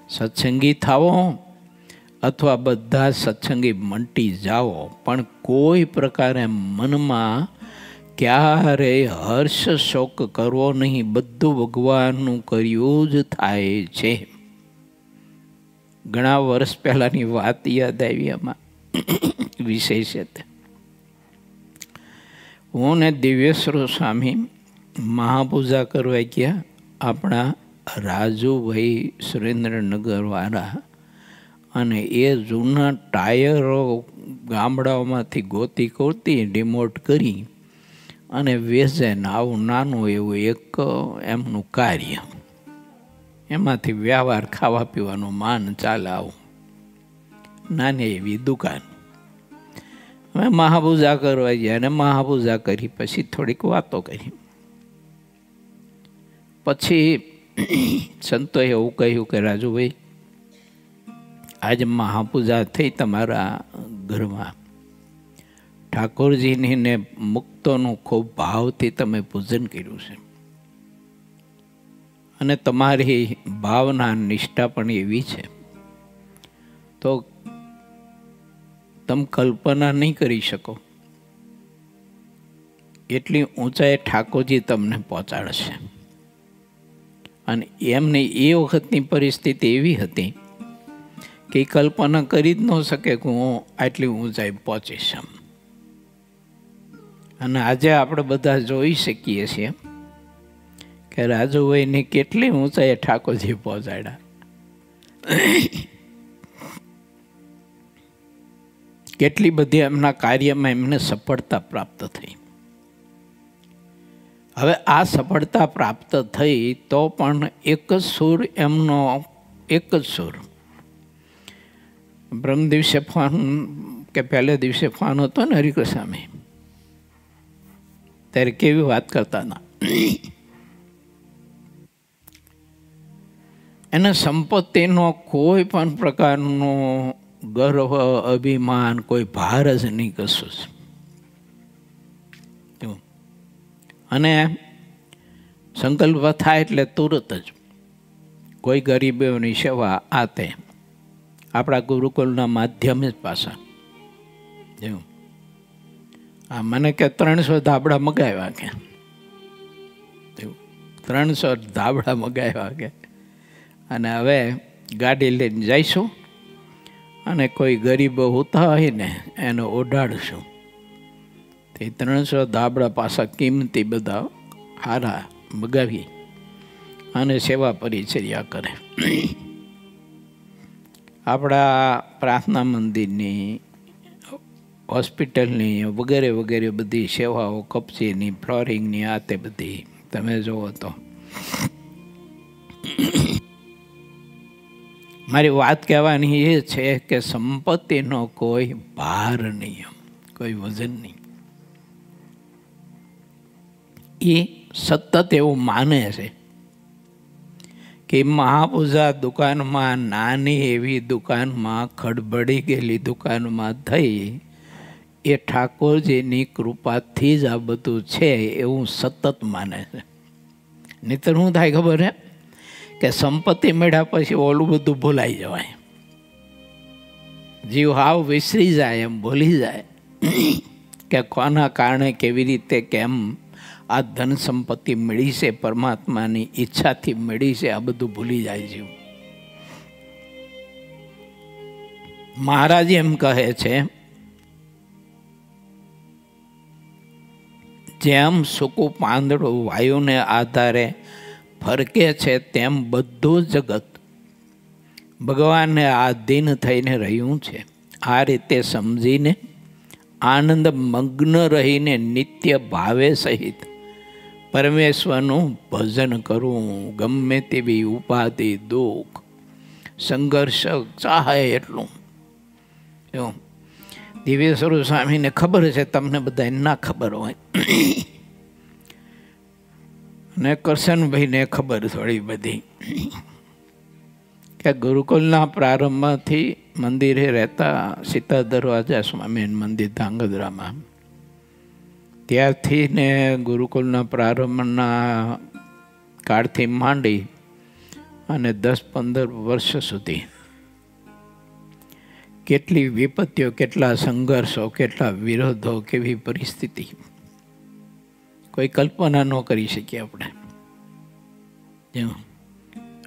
Speaker 1: સત્સંગી થાવો અથવા બધા સત્સંગી મંટી જાઓ, પણ કોઈ પ્રકારે મનમાં ક્યારેય હર્ષ શોક કરવો નહીં. બધું ભગવાનનું કર્યું જ થાય છે. ઘણા વર્ષ પહેલાંની વાત યાદ આવી આમાં વિશેષ છે. હું ને દિવ્યેશ્વર સ્વામી મહાપૂજા કરવા ગયા. આપણા રાજુભાઈ સુરેન્દ્રનગરવાળા, અને એ જૂના ટાયરો ગામડાઓમાંથી ગોતી ગોતી ડિમોટ કરી અને વેચે ને આવું નાનું એવું એક એમનું કાર્ય, એમાંથી વ્યવહાર ખાવા પીવાનું માન ચાલે. આવું નાની એવી દુકાન. અમે મહાપૂજા કરવા ગયા અને મહાપૂજા કરી પછી થોડીક વાતો કરી. પછી સંતોએ એવું કહ્યું કે રાજુભાઈ, આજે મહાપૂજા થઈ તમારા ઘરમાં, ઠાકોરજીની ને મુક્તોનું ખૂબ ભાવથી તમે પૂજન કર્યું છે, અને તમારી ભાવના નિષ્ઠા પણ એવી છે તો તમે કલ્પના નહીં કરી શકો એટલી ઊંચાઈ ઠાકોરજી તમને પહોંચાડશે. અને એમની એ વખતની પરિસ્થિતિ એવી હતી કે કલ્પના કરી જ ન શકે કે હું આટલી ઊંચાઈ પહોંચીશ. અને આજે આપણે બધા જોઈ શકીએ છીએ કે રાજુભાઈને કેટલી ઊંચાઈએ ઠાકોરજી પહોંચાડ્યા. કેટલી બધી એમના કાર્યમાં એમને સફળતા પ્રાપ્ત થઈ. હવે આ સફળતા પ્રાપ્ત થઈ તો પણ એક જ સૂર એમનો, એક જ સૂર. બ્રહ્મ દિવસે ફોન કે પહેલે દિવસે ફોન હતો ને હરિકૃષ્ણમાં, ત્યારે કેવી વાત કરતા હતા. એને સંપત્તિનો કોઈ પણ પ્રકારનો ગર્વ, અભિમાન, કોઈ ભાર જ નહીં, કશું જ. અને સંકલ્પ થાય એટલે તુરત જ કોઈ ગરીબોની સેવા આ તે આપણા ગુરુકુલના માધ્યમે જ પાછા. એવું આ મને કે 300 ધાબળા મગાવ્યા કે, 300 ધાબળા મગાવ્યા કે, અને હવે ગાડી લઈને જઈશું અને કોઈ ગરીબો હોતા હોય ને એને ઓઢાડશું. તે 300 ધાબળા પાછા કિંમતી બધા હારા મગાવી અને સેવા પરિચર્યા કરે. આપણા પ્રાર્થના મંદિરની, હોસ્પિટલની વગેરે વગેરે બધી સેવાઓ, કપચીની, ફ્લોરિંગની, આ તે બધી તમે જુઓ તો. મારી વાત કહેવાની એ છે કે સંપત્તિનો કોઈ ભાર નહીં, કોઈ વજન નહીં. એ સતત એવું માને છે કે મહાપૂજા દુકાનમાં, નાની એવી દુકાનમાં, ખડબડી ગયેલી દુકાનમાં થઈ, એ ઠાકોરજીની કૃપાથી જ આ બધું છે એવું સતત માને છે. નહીંતર શું થાય ખબર છે કે સંપત્તિ મળ્યા પછી ઓલું બધું ભૂલાઈ જવાય. જીવ હાવ વિસરી જાય, એમ ભૂલી જાય કે કોના કારણે, કેવી રીતે, કેમ આ ધન સંપત્તિ મળી છે, પરમાત્માની ઈચ્છાથી મળી છે, આ બધું ભૂલી જાય જીવ. મહારાજ એમ કહે છે, જેમ સૂકું પાંદડું વાયુને આધારે ફરકે છે, તેમ બધું જગત ભગવાનને આધીન થઈને રહ્યું છે. આ રીતે સમજીને આનંદ મગ્ન રહીને નિત્ય ભાવે સહિત પરમેશ્વરનું ભજન કરવું. ગમે તેવી ઉપાધિ, દુઃખ, સંઘર્ષ ચાહે એટલું. એવું દિવ્ય સ્વરૂપ સ્વામીને ખબર છે, તમને બધા ના ખબર હોય, ને કરશનભાઈને ખબર થોડી બધી, કે ગુરુકુલના પ્રારંભથી મંદિરે રહેતા સીતા દરવાજા સ્વામી મંદિર ધાંગધ્રામાં, ત્યારથી ને ગુરુકુલના પ્રારંભના કાળથી માંડી અને 10-15 વર્ષ સુધી કેટલી વિપત્તિઓ, કેટલા સંઘર્ષો, કેટલા વિરોધો, કેવી પરિસ્થિતિ કોઈ કલ્પના ન કરી શકીએ આપણે.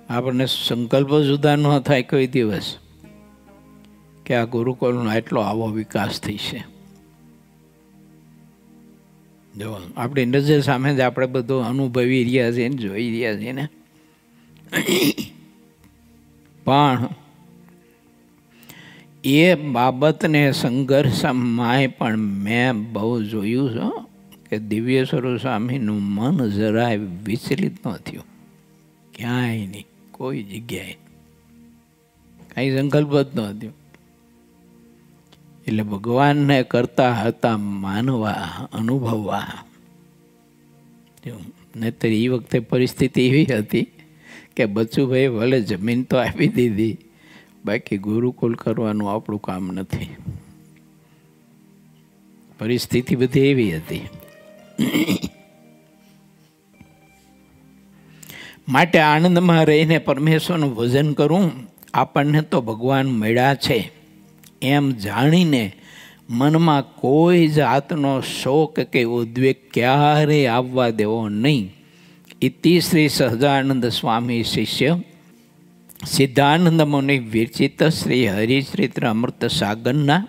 Speaker 1: આપણને સંકલ્પ જુદા ન થાય કોઈ દિવસ કે આ ગુરુકુળનો એટલો આવો વિકાસ થઈ છે. જો આપણી નજર સામે જ આપણે બધું અનુભવી રહ્યા છીએ ને જોઈ રહ્યા છીએ ને. પણ એ બાબતને સંઘર્ષમાં પણ મેં બહુ જોયું છે કે દિવ્ય સ્વરૂપ સ્વામીનું મન જરાય વિચલિત ન થયું, ક્યાંય નહીં, કોઈ જગ્યાએ કાંઈ સંકલ્પ જ ન થયો. એટલે ભગવાનને કરતા હતા માનવા, અનુભવવા. નહીતર એ વખતે પરિસ્થિતિ એવી હતી કે બચુભાઈ ભલે જમીન તો આપી દીધી, બાકી ગુરુકુલ કરવાનું આપણું કામ નથી. પરિસ્થિતિ બધી એવી હતી. માટે આનંદમાં રહીને પરમેશ્વરનું ભજન કરવું. આપણને તો ભગવાન મળ્યા છે એમ જાણીને મનમાં કોઈ જાતનો શોક કે ઉદ્વેગ ક્યારેય આવવા દેવો નહીં. ઇતિ શ્રી સહજાનંદ સ્વામી શિષ્ય સિદ્ધાનંદ મુનિ વિરચિત શ્રી હરિચરિત્ર અમૃત સાગરના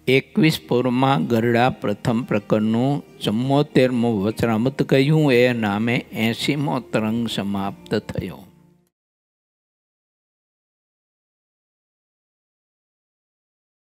Speaker 1: 21 પૂરમાં ગરડા પ્રથમ પ્રકરણનું 74મું વચનામૃત કહ્યું. એ નામે 80મો તરંગ સમાપ્ત થયો.